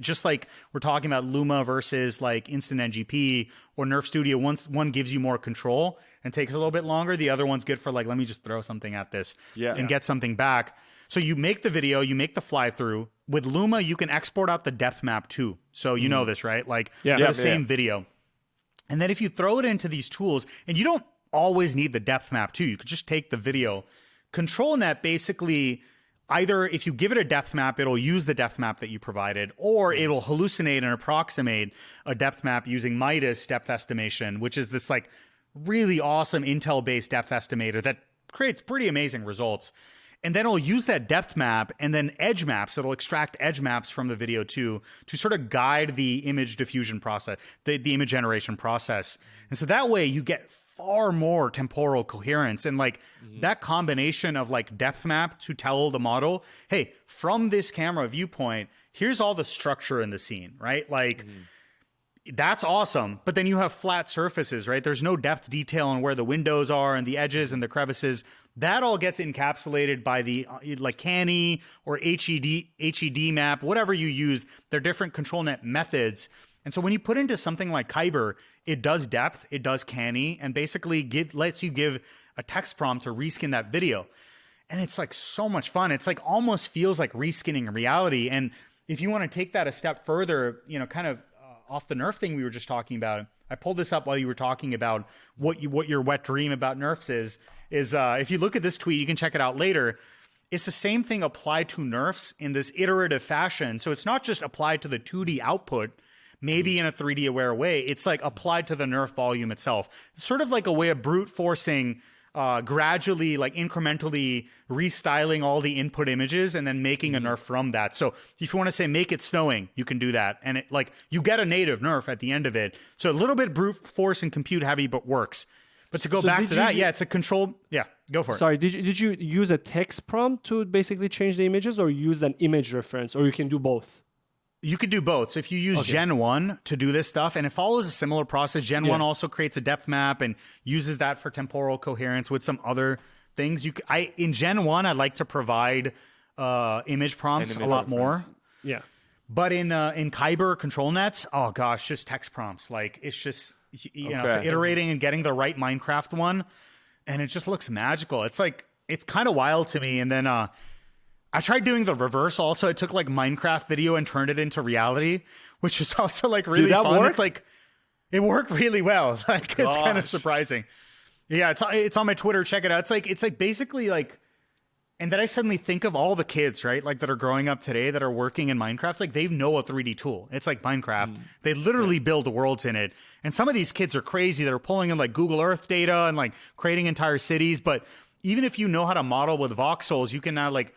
Just like we're talking about Luma versus like Instant NGP or NeRF Studio, one gives you more control and takes a little bit longer. The other one's good for like, let me just throw something at this and get something back. So you make the video, you make the fly through. With Luma, you can export out the depth map too. So you know this, right? Like the same video. And then if you throw it into these tools, and you don't always need the depth map too, you could just take the video. ControlNet basically, either if you give it a depth map, it'll use the depth map that you provided, or it'll hallucinate and approximate a depth map using Midas depth estimation, which is this like really awesome Intel-based depth estimator that creates pretty amazing results. And then it'll use that depth map and then edge maps. It'll extract edge maps from the video too to sort of guide the image diffusion process, the image generation process. And so that way you get far more temporal coherence. And like that combination of like depth map to tell the model, hey, from this camera viewpoint, here's all the structure in the scene, right? Like that's awesome. But then you have flat surfaces, right? There's no depth detail on where the windows are and the edges and the crevices. That all gets encapsulated by the like Canny or HED map, whatever you use. They're different control net methods. And so when you put into something like Kyber, it does depth, it does Canny, and basically lets you give a text prompt to reskin that video. And it's like so much fun. It's like almost feels like reskinning reality. And if you want to take that a step further, you know, kind of off the NeRF thing we were just talking about, I pulled this up while you were talking about what your wet dream about NeRFs is if you look at this tweet, you can check it out later. It's the same thing applied to NeRFs in this iterative fashion. So it's not just applied to the 2D output, maybe in a 3D aware way. It's like applied to the NeRF volume itself. It's sort of like a way of brute forcing, gradually, like incrementally restyling all the input images and then making a NeRF from that. So if you want to say make it snowing, you can do that. And it like you get a native NeRF at the end of it. So a little bit brute force and compute heavy, but works. But to go back to that, it's a control. Yeah, go for it. Sorry, did you use a text prompt to basically change the images, or use an image reference, or you can do both? You could do both. So if you use Gen 1 to do this stuff, and it follows a similar process, Gen 1 also creates a depth map and uses that for temporal coherence with some other things. In Gen 1, I like to provide image prompts a lot more. Yeah. But in Kyber control nets, oh gosh, just text prompts. Like it's just, you know, so iterating and getting the right Minecraft one, and it just looks magical. It's like, it's kind of wild to me. And then I tried doing the reverse also. I took like Minecraft video and turned it into reality, which is also like really fun. Work? It's like, it worked really well. Like it's kind of surprising. Yeah, it's on my Twitter. Check it out. It's like basically like, and then I suddenly think of all the kids, right? Like that are growing up today that are working in Minecraft. Like they know a 3D tool. It's like Minecraft. They literally build worlds in it. And some of these kids are crazy. They're pulling in like Google Earth data and like creating entire cities. But even if you know how to model with voxels, you can now like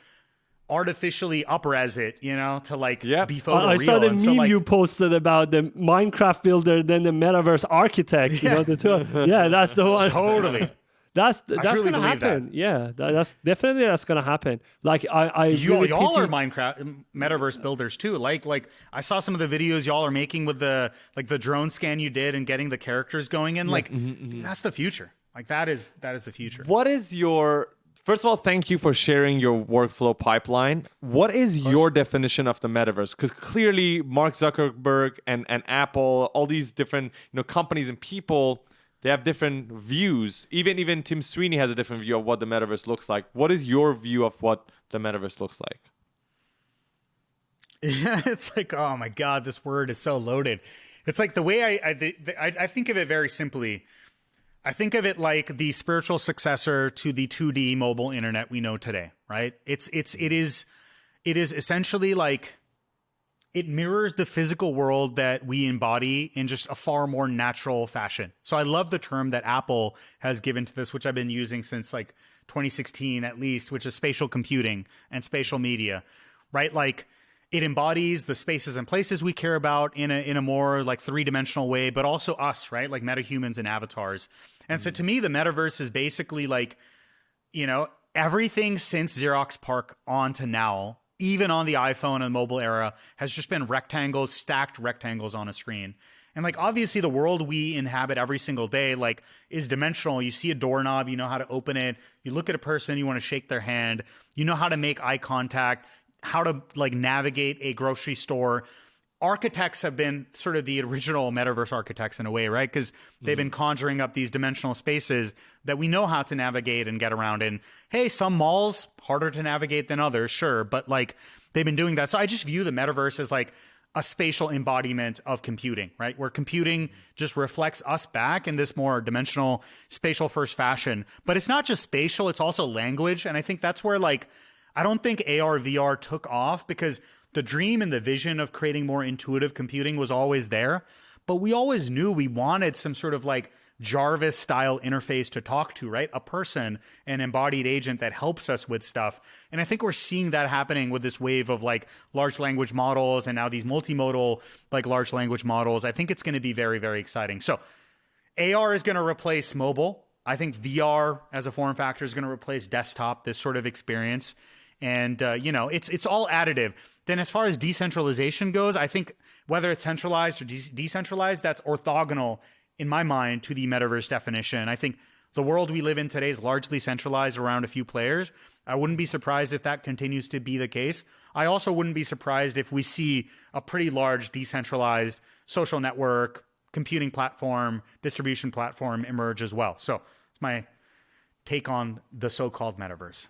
artificially up-res it, you know, to like be photoreal. I saw the and meme so, like, you posted about the Minecraft builder, then the Metaverse architect. You know, the two. Yeah, that's the one. Totally. That's really gonna happen. that. Yeah, that's gonna happen. Like I y'all really are Minecraft Metaverse builders too. Like I saw some of the videos y'all are making with the drone scan you did and getting the characters going in. Like that's the future. Like that is the future. What is your First of all, thank you for sharing your workflow pipeline. What is your definition of the metaverse? Because clearly Mark Zuckerberg and Apple, all these different companies and people, they have different views. Even Tim Sweeney has a different view of what the metaverse looks like. What is your view of what the metaverse looks like? Yeah, it's like, oh my God, this word is so loaded. It's like the way I think of it very simply. I think of it like the spiritual successor to the 2D mobile internet we know today, right? It is essentially like it mirrors the physical world that we embody in just a far more natural fashion. So I love the term that Apple has given to this, which I've been using since like 2016 at least, which is spatial computing and spatial media, right? Like it embodies the spaces and places we care about in a more like three-dimensional way, but also us, right? Like metahumans and avatars. And so to me, the metaverse is basically like, everything since Xerox PARC on to now, even on the iPhone and mobile era, has just been rectangles, stacked rectangles on a screen. And like, obviously the world we inhabit every single day, like, is dimensional. You see a doorknob, you know how to open it. You look at a person, you want to shake their hand. You know how to make eye contact, how to like navigate a grocery store. Architects have been sort of the original metaverse architects in a way, right? Because they've been conjuring up these dimensional spaces that we know how to navigate and get around in. Hey, some malls harder to navigate than others, sure, but like they've been doing that. So I just view the metaverse as like a spatial embodiment of computing, right? Where computing just reflects us back in this more dimensional, spatial first fashion. But it's not just spatial, it's also language. And I think that's where like, I don't think AR, VR took off because the dream and the vision of creating more intuitive computing was always there, but we always knew we wanted some sort of like Jarvis style interface to talk to, right? A person, an embodied agent that helps us with stuff. And I think we're seeing that happening with this wave of like large language models and now these multimodal like large language models. I think it's going to be very, very exciting. So AR is going to replace mobile. I think VR as a form factor is going to replace desktop, this sort of experience. And, it's all additive. Then as far as decentralization goes, I think whether it's centralized or decentralized, that's orthogonal in my mind to the metaverse definition. I think the world we live in today is largely centralized around a few players. I wouldn't be surprised if that continues to be the case. I also wouldn't be surprised if we see a pretty large decentralized social network, computing platform, distribution platform emerge as well. So it's my take on the so-called metaverse.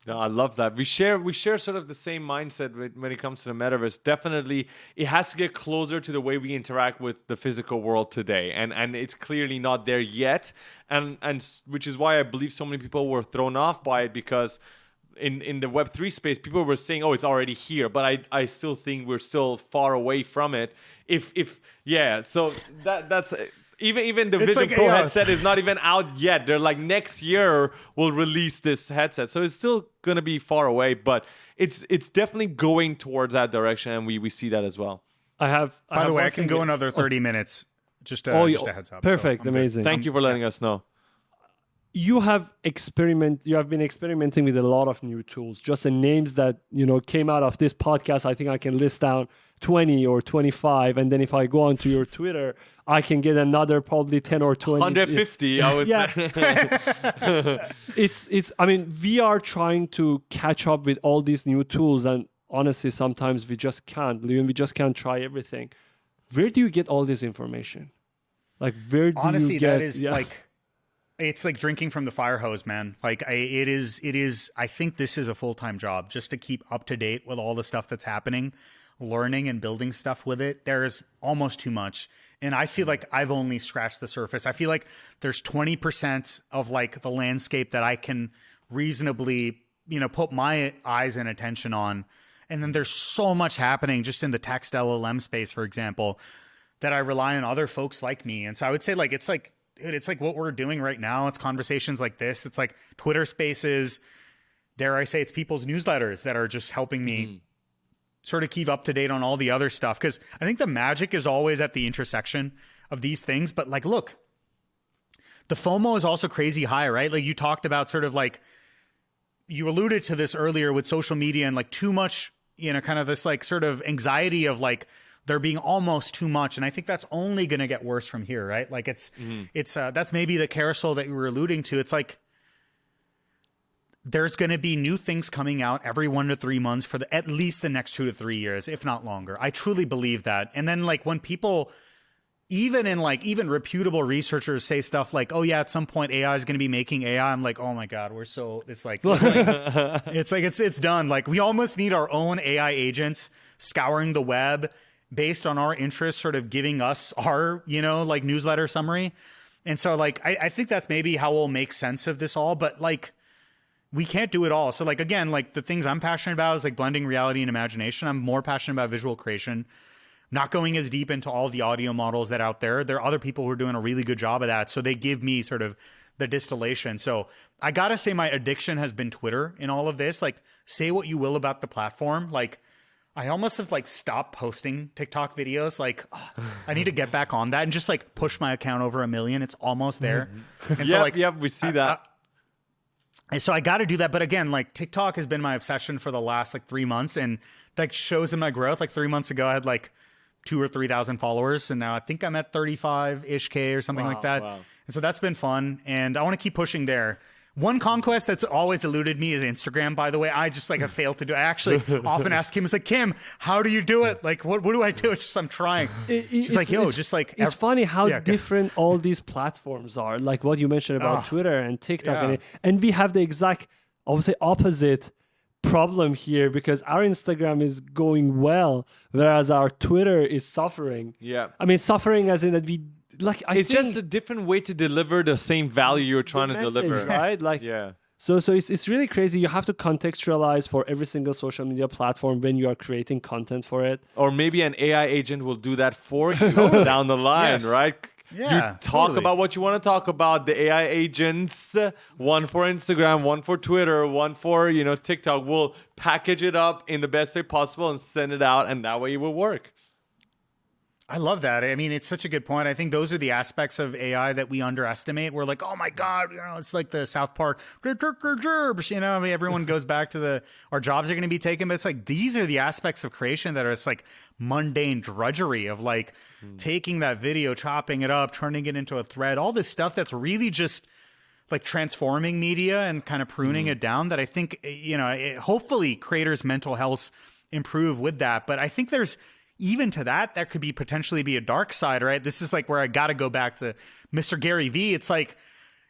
No, I love that. We share sort of the same mindset when it comes to the metaverse. Definitely, it has to get closer to the way we interact with the physical world today, and it's clearly not there yet. And which is why I believe so many people were thrown off by it, because in the Web3 space, people were saying, "Oh, it's already here," but I still think we're still far away from it. So that's. Even the Vision Pro headset is not even out yet. They're like, next year we'll release this headset. So it's still going to be far away, but it's definitely going towards that direction, and we see that as well. By the way, I can go another 30 minutes. Just a heads up. Perfect, so amazing. Thank you for letting us know. You have been experimenting with a lot of new tools. Just the names that came out of this podcast, I think I can list down 20 or 25, and then if I go onto your Twitter, I can get another probably 10 or 20. 150, I would say. We are trying to catch up with all these new tools, and honestly, sometimes we just can't. We just can't try everything. Where do you get all this information? Like, where do honestly, you get... that is it's like drinking from the fire hose, man. Like it is, I think this is a full-time job just to keep up to date with all the stuff that's happening, learning and building stuff with it. There's almost too much. And I feel like I've only scratched the surface. I feel like there's 20% of like the landscape that I can reasonably, put my eyes and attention on. And then there's so much happening just in the text LLM space, for example, that I rely on other folks like me. And so I would say it's like what we're doing right now. It's conversations like this. It's like Twitter Spaces. Dare I say, it's people's newsletters that are just helping me sort of keep up to date on all the other stuff. Because I think the magic is always at the intersection of these things. But like, look, the FOMO is also crazy high, right? Like you talked about sort of like, you alluded to this earlier with social media and like too much, kind of this like sort of anxiety of like, there being almost too much. And I think that's only going to get worse from here, right? Like it's that's maybe the carousel that you were alluding to. It's like, there's going to be new things coming out every 1 to 3 months for at least the next 2 to 3 years, if not longer. I truly believe that. And then like when people, even reputable researchers say stuff like, oh yeah, at some point AI is going to be making AI. I'm like, oh my God, it's done. Like we almost need our own AI agents scouring the web based on our interests, sort of giving us our, like newsletter summary. And so like, I think that's maybe how we'll make sense of this all, but like, we can't do it all. So like, again, like the things I'm passionate about is like blending reality and imagination. I'm more passionate about visual creation, not going as deep into all the audio models that are out there. There are other people who are doing a really good job of that. So they give me sort of the distillation. So I got to say my addiction has been Twitter in all of this. Like say what you will about the platform. Like I almost have like stopped posting TikTok videos. Like I need to get back on that and just like push my account over 1 million. It's almost there. And so like, we see that. And so I got to do that. But again, like TikTok has been my obsession for the last like 3 months, and that shows in my growth. Like 3 months ago, I had like 2 or 3,000 followers, and now I think I'm at 35-ish K or something like that. Wow. And so that's been fun, and I want to keep pushing there. One conquest that's always eluded me is Instagram, by the way. I just have failed to do it. I actually often ask Kim, it's like, Kim, how do you do it? Like, what do I do? It's just, I'm trying. She's like, yo, just like... It's funny how different all these platforms are. Like what you mentioned about Twitter and TikTok. And we have the exact, I would say, opposite problem here, because our Instagram is going well, whereas our Twitter is suffering. Yeah. I mean, suffering as in that we... It's just a different way to deliver the same value you're trying to deliver, right? So it's really crazy. You have to contextualize for every single social media platform when you are creating content for it. Or maybe an AI agent will do that for you down the line, right? Yeah, you talk about what you want to talk about. The AI agents, one for Instagram, one for Twitter, one for TikTok, will package it up in the best way possible and send it out, and that way it will work. I love that. I mean, it's such a good point. I think those are the aspects of AI that we underestimate. We're like, oh my God, it's like the South Park, everyone goes back to our jobs are going to be taken. But it's like, these are the aspects of creation that are just like mundane drudgery of like taking that video, chopping it up, turning it into a thread, all this stuff that's really just like transforming media and kind of pruning it down, that I think, hopefully creators' mental health improve with that. But I think there's, even to that could be potentially be a dark side, right? This is like where I got to go back to Mr. Gary Vee. It's like,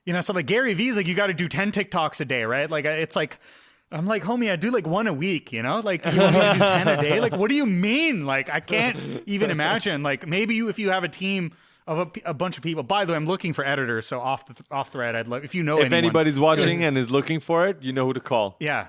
so like Gary Vee's like, you got to do 10 TikToks a day, right? Like, it's like, I'm like, homie, I do like 1 a week, like you want me to do 10 a day? Like, what do you mean? Like, I can't even imagine. Like maybe if you have a team of a bunch of people, by the way, I'm looking for editors. So off thread, I'd love, if if anyone, anybody's watching and is looking for it, you know who to call. Yeah.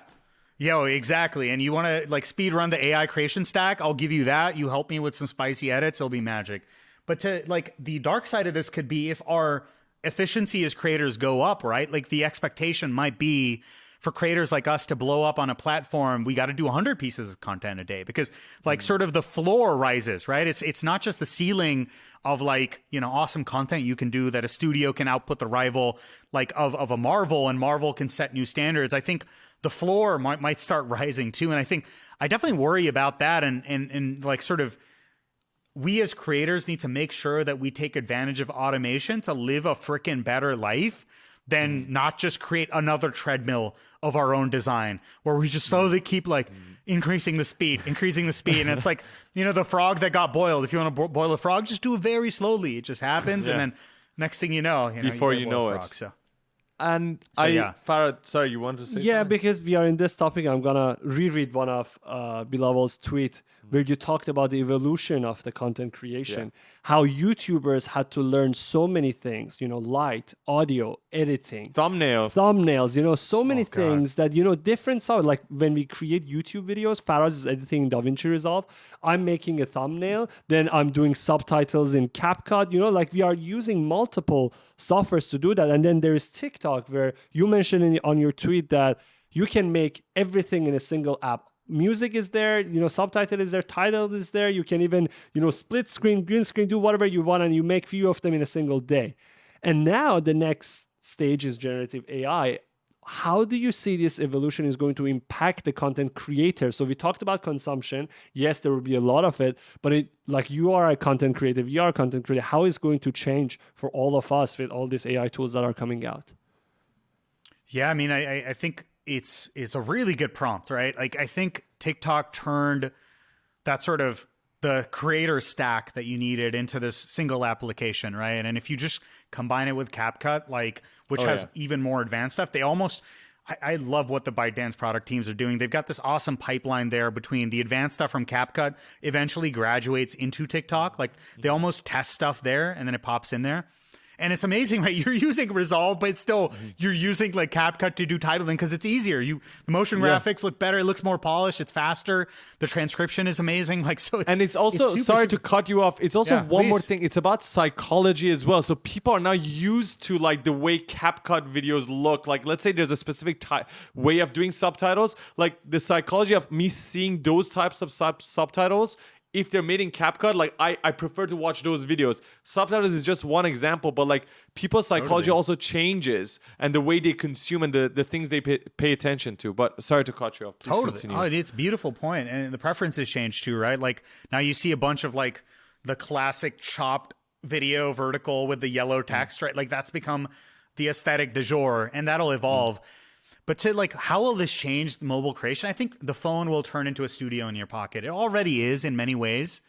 Yo, exactly. And you want to like speed run the AI creation stack? I'll give you that. You help me with some spicy edits, it'll be magic. But to like the dark side of this could be if our efficiency as creators go up, right? Like the expectation might be for creators like us to blow up on a platform, we got to do 100 pieces of content a day, because like sort of the floor rises, right? It's not just the ceiling of like, awesome content you can do that a studio can output the rival like of a Marvel, and Marvel can set new standards. I think the floor might start rising too. And I think I definitely worry about that. And like sort of we as creators need to make sure that we take advantage of automation to live a freaking better life than not just create another treadmill of our own design where we just slowly keep like increasing the speed. And it's like, the frog that got boiled. If you want to boil a frog, just do it very slowly. It just happens. And then next thing you know, before you know it. So. And Farad, sorry, you want to say something? Because we are in this topic, I'm gonna reread one of Bilawal's tweet where you talked about the evolution of the content creation, how YouTubers had to learn so many things, light, audio, editing, thumbnails, so many things that, different sound. Like when we create YouTube videos, Faraz is editing in DaVinci Resolve, I'm making a thumbnail, then I'm doing subtitles in CapCut, like we are using multiple softwares to do that. And then there's TikTok, where you mentioned on your tweet that you can make everything in a single app. Music is there, subtitle is there, title is there. You can even, split screen, green screen, do whatever you want, and you make few of them in a single day. And now the next stage is generative AI. How do you see this evolution is going to impact the content creator? So we talked about consumption. Yes, there will be a lot of it, but like you are a content creator, you are a content creator. How is it going to change for all of us with all these AI tools that are coming out? Yeah, I mean, I think it's a really good prompt, right? Like I think TikTok turned that sort of the creator stack that you needed into this single application, right? And if you just combine it with CapCut, like which has even more advanced stuff, they almost I love what the ByteDance product teams are doing. They've got this awesome pipeline there between the advanced stuff from CapCut eventually graduates into TikTok. Like they almost test stuff there and then it pops in there. And it's amazing, right? You're using Resolve, but still you're using like CapCut to do titling because it's easier. The motion graphics look better. It looks more polished. It's faster. The transcription is amazing. Like so. It's also sorry to cut you off. It's also one more thing. It's about psychology as well. So people are now used to like the way CapCut videos look. Like let's say there's a specific way of doing subtitles. Like the psychology of me seeing those types of subtitles. If they're made in CapCut, like I prefer to watch those videos. Subtitles is just one example, but like people's psychology also changes and the way they consume and the things they pay attention to. But sorry to cut you off. Please continue. Oh, it's a beautiful point. And the preferences change too, right? Like now you see a bunch of like the classic chopped video vertical with the yellow text, right? Like that's become the aesthetic du jour, and that'll evolve. But to like, how will this change mobile creation? I think the phone will turn into a studio in your pocket. It already is in many ways.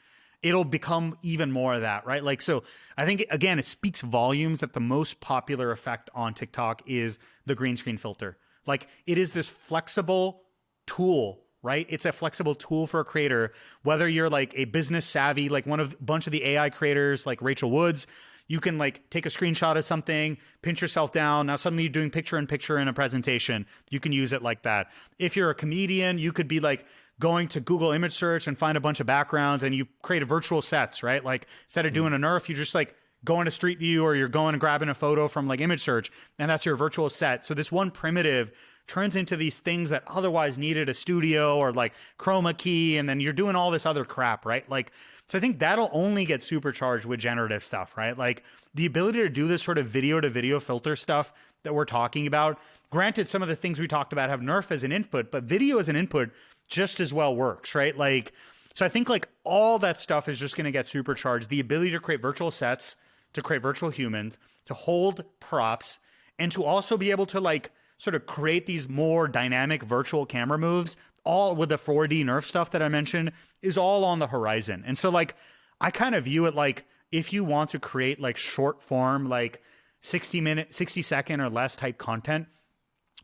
It'll become even more of that, right? Like, so I think, again, it speaks volumes that the most popular effect on TikTok is the green screen filter. Like, it is this flexible tool, right? It's a flexible tool for a creator, whether you're like a business savvy, like a bunch of the AI creators, like Rachel Woods. You can like take a screenshot of something, pinch yourself down. Now suddenly you're doing picture in picture in a presentation. You can use it like that. If you're a comedian, you could be like going to Google image search and find a bunch of backgrounds and you create a virtual sets, right? Like instead of doing a NeRF, you just like going to Street View or you're going and grabbing a photo from like image search, and that's your virtual set. So this one primitive turns into these things that otherwise needed a studio or like chroma key, and then you're doing all this other crap, right? Like, so I think that'll only get supercharged with generative stuff, right? Like the ability to do this sort of video to video filter stuff that we're talking about. Granted, some of the things we talked about have NeRF as an input, but video as an input just as well works, right? Like, so I think like all that stuff is just going to get supercharged. The ability to create virtual sets, to create virtual humans, to hold props, and to also be able to like sort of create these more dynamic virtual camera moves, all with the 4D NeRF stuff that I mentioned, is all on the horizon. And so like, I kind of view it like, if you want to create like short form, like 60 second or less type content,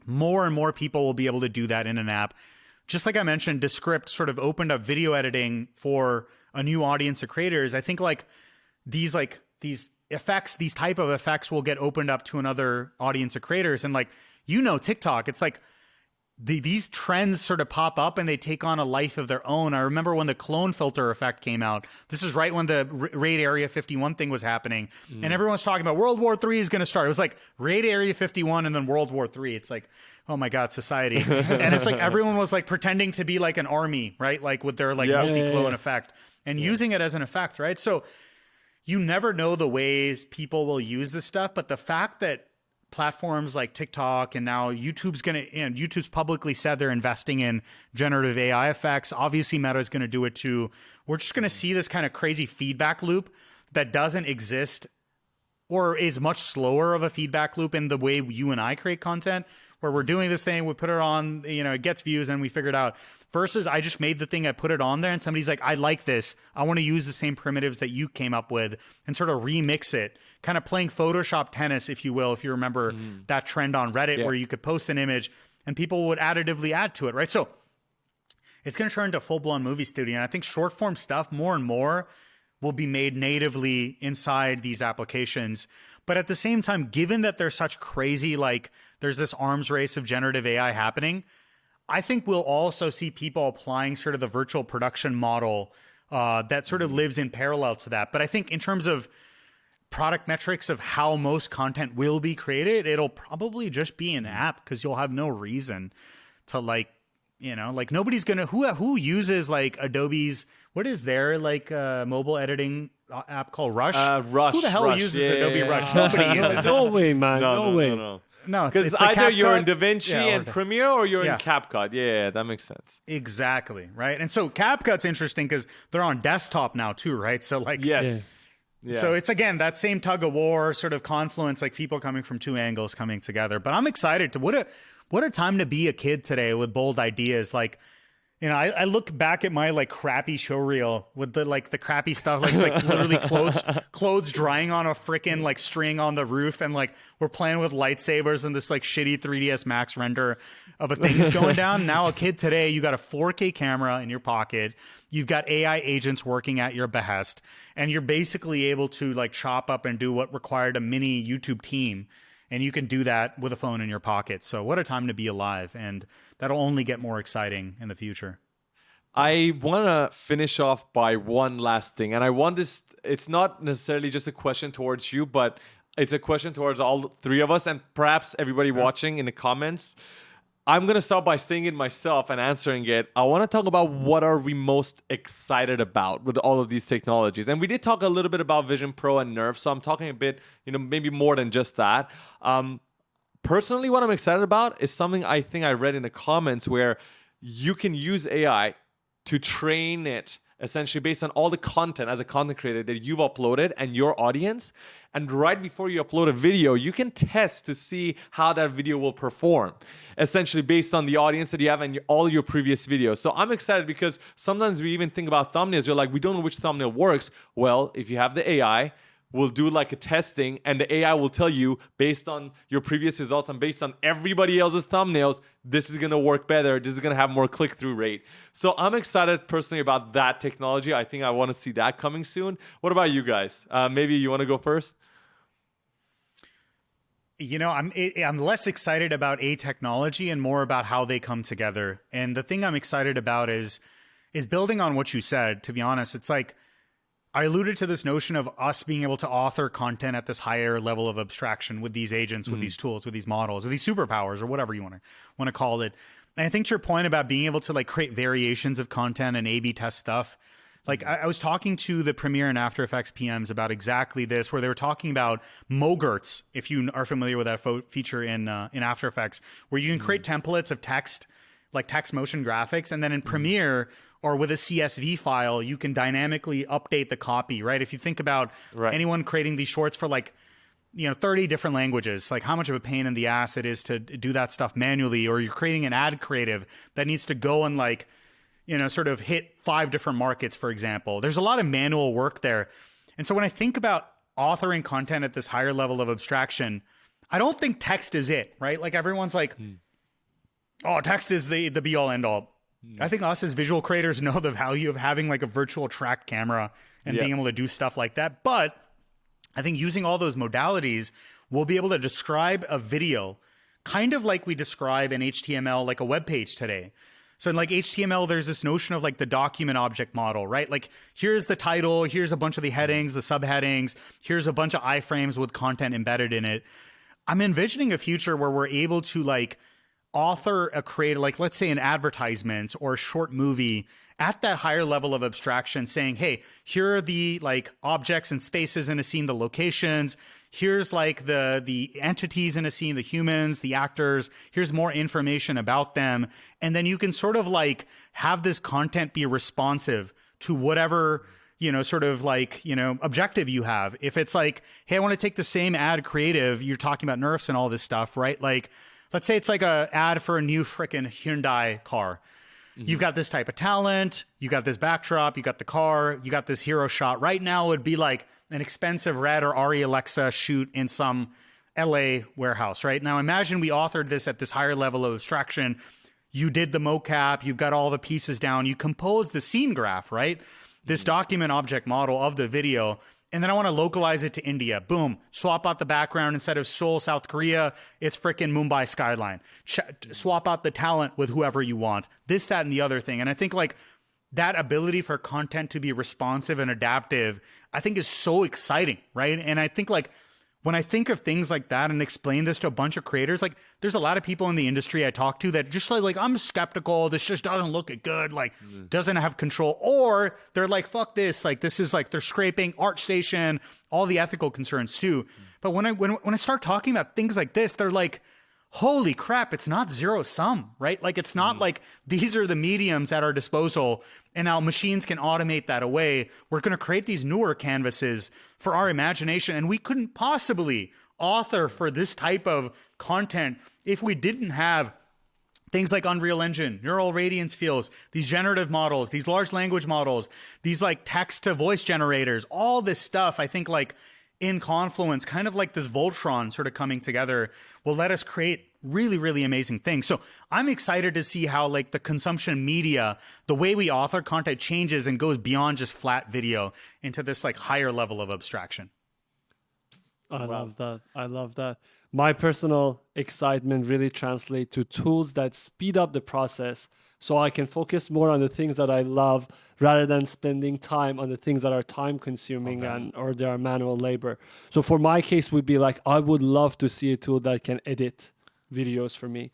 more and more people will be able to do that in an app. Just like I mentioned, Descript sort of opened up video editing for a new audience of creators. I think like these effects, these type of effects will get opened up to another audience of creators. And like, TikTok, it's like these trends sort of pop up and they take on a life of their own. I remember when the clone filter effect came out. This is right when the Raid Area 51 thing was happening. And everyone's talking about World War III is going to start. It was like Raid Area 51 and then World War III. It's like, oh my God, society. And it's like everyone was like pretending to be like an army, right? Like with their like multi-clone effect and using it as an effect, right? So you never know the ways people will use this stuff, but the fact that platforms like TikTok and now YouTube's publicly said they're investing in generative AI effects. Obviously, Meta is going to do it too. We're just going to see this kind of crazy feedback loop that doesn't exist or is much slower of a feedback loop in the way you and I create content, where we're doing this thing, we put it on, it gets views and we figure it out. Versus I just made the thing, I put it on there and somebody's like, I like this. I want to use the same primitives that you came up with and sort of remix it. Kind of playing Photoshop tennis, if you will, if you remember that trend on Reddit where you could post an image and people would additively add to it, right? So it's going to turn into a full-blown movie studio. And I think short-form stuff more and more will be made natively inside these applications. But at the same time, given that there's such crazy, like there's this arms race of generative AI happening, I think we'll also see people applying sort of the virtual production model that sort of lives in parallel to that. But I think in terms of product metrics of how most content will be created, it'll probably just be an app because you'll have no reason to like nobody's gonna who uses like Adobe's, what is their like mobile editing app called Rush? Rush. Who the hell uses Adobe Rush? Nobody uses it. No way, man. No way. No, because like either CapCut, you're in DaVinci and Premiere or you're in CapCut. Yeah, that makes sense. Exactly, right? And so CapCut's interesting because they're on desktop now too, right? So like, Yeah. So it's, again, that same tug of war sort of confluence, like people coming from two angles coming together. But I'm excited to what a time to be a kid today with bold ideas. Like, I look back at my like crappy showreel with the crappy stuff, like it's like literally clothes drying on a freaking like string on the roof, and like we're playing with lightsabers and this like shitty 3ds Max render of a thing is going down. Now a kid today, you got a 4K camera in your pocket, you've got AI agents working at your behest, and you're basically able to like chop up and do what required a mini YouTube team. And you can do that with a phone in your pocket. So what a time to be alive. And that'll only get more exciting in the future. I want to finish off by one last thing. And I want this, it's not necessarily just a question towards you, but it's a question towards all three of us and perhaps everybody watching in the comments. I'm going to start by saying it myself and answering it. I want to talk about what are we most excited about with all of these technologies. And we did talk a little bit about Vision Pro and NeRF, so I'm talking a bit, maybe more than just that. Personally, what I'm excited about is something I think I read in the comments where you can use AI to train it essentially based on all the content as a content creator that you've uploaded and your audience. And right before you upload a video, you can test to see how that video will perform, essentially based on the audience that you have and all your previous videos. So I'm excited because sometimes we even think about thumbnails. You're like, we don't know which thumbnail works. Well, if you have the AI, we'll do like a testing, and the AI will tell you based on your previous results and based on everybody else's thumbnails, this is gonna work better, this is gonna have more click-through rate. So I'm excited personally about that technology. I think I wanna see that coming soon. What about you guys? Maybe you wanna go first? You know, I'm less excited about a technology and more about how they come together. And the thing I'm excited about is building on what you said. To be honest, it's like I alluded to this notion of us being able to author content at this higher level of abstraction with these agents, with these tools, with these models, with these superpowers, or whatever you want to call it. And I think to your point about being able to like create variations of content and A/B test stuff. Like I was talking to the Premiere and After Effects PMs about exactly this, where they were talking about Mogerts, if you are familiar with that feature in After Effects, where you can create templates of text, like text motion graphics, and then in Premiere or with a CSV file, you can dynamically update the copy, right? If you think about anyone creating these shorts for like, 30 different languages, like how much of a pain in the ass it is to do that stuff manually, or you're creating an ad creative that needs to go and like, sort of hit 5 different markets, for example. There's a lot of manual work there. And so when I think about authoring content at this higher level of abstraction, I don't think text is it, right? Like everyone's like, oh, text is the be all end all. I think us as visual creators know the value of having like a virtual track camera and being able to do stuff like that. But I think using all those modalities, we'll be able to describe a video kind of like we describe in HTML, like a web page today. So in like HTML, there's this notion of like the document object model, right? Like here's the title, here's a bunch of the headings, the subheadings, here's a bunch of iframes with content embedded in it. I'm envisioning a future where we're able to like author a creative, like let's say an advertisement or a short movie at that higher level of abstraction, saying, hey, here are the like objects and spaces in a scene, the locations. Here's like the entities in a scene, the humans, the actors. Here's more information about them. And then you can sort of like have this content be responsive to whatever, sort of like, objective you have. If it's like, hey, I want to take the same ad creative, you're talking about NeRFs and all this stuff, right? Like, let's say it's like a ad for a new freaking Hyundai car. You've got this type of talent, you got this backdrop, you got the car, you got this hero shot. Right now it would be like an expensive Red or Arri Alexa shoot in some LA warehouse, right? Now imagine we authored this at this higher level of abstraction. You did the mocap, you've got all the pieces down, you composed the scene graph, right? This document object model of the video. And then I want to localize it to India. Boom. Swap out the background. Instead of Seoul, South Korea, it's freaking Mumbai skyline. Swap out the talent with whoever you want. This, that, and the other thing. And I think like that ability for content to be responsive and adaptive, I think is so exciting, right? And I think like when I think of things like that and explain this to a bunch of creators, like there's a lot of people in the industry I talk to that just like I'm skeptical. This just doesn't look good. Like doesn't have control, or they're like, fuck this. Like this is like they're scraping ArtStation, all the ethical concerns too. But when I start talking about things like this, they're like, holy crap, it's not zero sum, right? Like it's not like these are the mediums at our disposal and now machines can automate that away. We're going to create these newer canvases for our imagination, and we couldn't possibly author for this type of content if we didn't have things like Unreal Engine, neural radiance fields, these generative models, these large language models, these like text to voice generators, all this stuff. I think like in confluence, kind of like this Voltron sort of coming together, will let us create really, really amazing things. So I'm excited to see how like the consumption media, the way we author content changes and goes beyond just flat video into this like higher level of abstraction. I love that. I love that. My personal excitement really translates to tools that speed up the process so I can focus more on the things that I love rather than spending time on the things that are time consuming or they are manual labor. So for my case would be like, I would love to see a tool that can edit videos for me,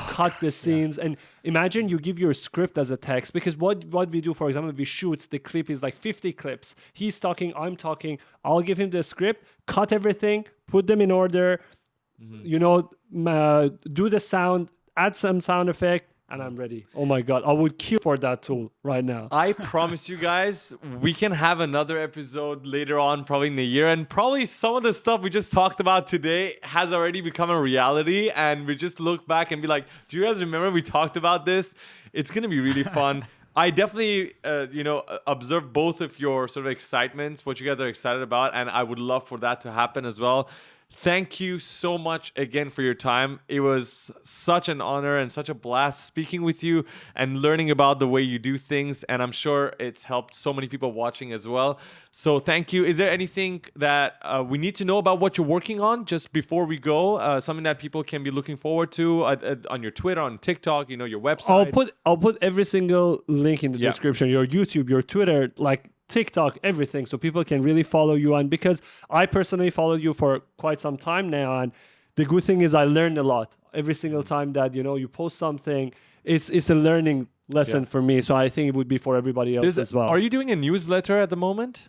cut the scenes. And imagine you give your script as a text, because what we do, for example, we shoot, the clip is like 50 clips. He's talking, I'm talking. I'll give him the script, cut everything, put them in order, do the sound, add some sound effect, and I'm ready. Oh my God, I would kill for that tool right now. I promise you guys, we can have another episode later on, probably in a year. And probably some of the stuff we just talked about today has already become a reality. And we just look back and be like, do you guys remember we talked about this? It's going to be really fun. I definitely, observe both of your sort of excitements, what you guys are excited about. And I would love for that to happen as well. Thank you so much again for your time. It was such an honor and such a blast speaking with you and learning about the way you do things. And I'm sure it's helped so many people watching as well. So thank you. Is there anything that we need to know about what you're working on just before we go? Something that people can be looking forward to on your Twitter, on TikTok, your website? I'll put every single link in the description. Your YouTube, your Twitter, like TikTok, everything, so people can really follow you. And because I personally followed you for quite some time now, and the good thing is I learned a lot every single time that you post something. It's a learning lesson for me, so I think it would be for everybody else as well. Are you doing a newsletter at the moment?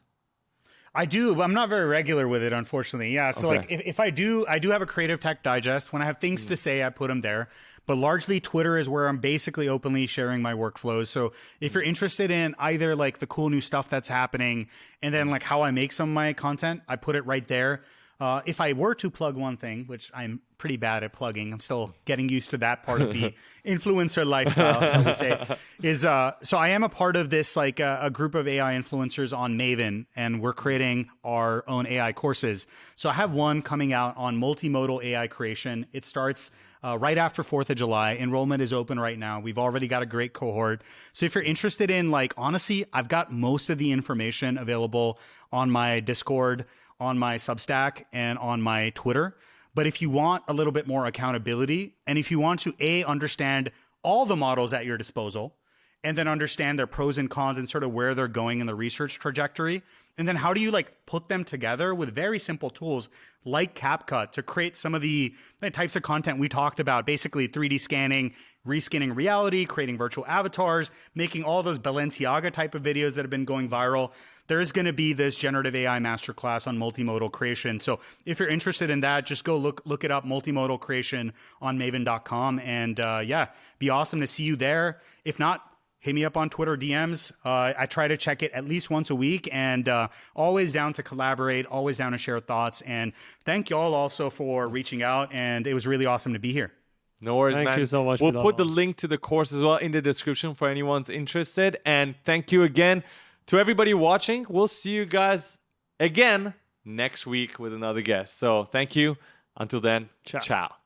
I do, but I'm not very regular with it, unfortunately. Yeah, so like if I do have a creative tech digest. When I have things to say, I put them there. But largely Twitter is where I'm basically openly sharing my workflows. So if you're interested in either like the cool new stuff that's happening and then like how I make some of my content, I put it right there. If I were to plug one thing, which I'm pretty bad at plugging, I'm still getting used to that part of the influencer lifestyle, shall we say, is so I am a part of this like a group of AI influencers on Maven, and we're creating our own AI courses. So I have one coming out on multimodal AI creation. It starts right after 4th of July. Enrollment is open right now. We've already got a great cohort. So if you're interested in like, honestly, I've got most of the information available on my Discord, on my Substack, and on my Twitter. But if you want a little bit more accountability, and if you want to understand all the models at your disposal, and then understand their pros and cons and sort of where they're going in the research trajectory, and then how do you like put them together with very simple tools like CapCut to create some of the types of content we talked about, basically 3D scanning, reskinning reality, creating virtual avatars, making all those Balenciaga type of videos that have been going viral. There's going to be this generative AI masterclass on multimodal creation. So if you're interested in that, just go look it up, multimodal creation on maven.com. And be awesome to see you there. If not, hit me up on Twitter DMs. I try to check it at least once a week, and always down to collaborate, always down to share thoughts. And thank y'all also for reaching out, and it was really awesome to be here. No worries, man. Thank you so much. We'll put the link to the course as well in the description for anyone's interested. And thank you again to everybody watching. We'll see you guys again next week with another guest. So thank you. Until then, ciao.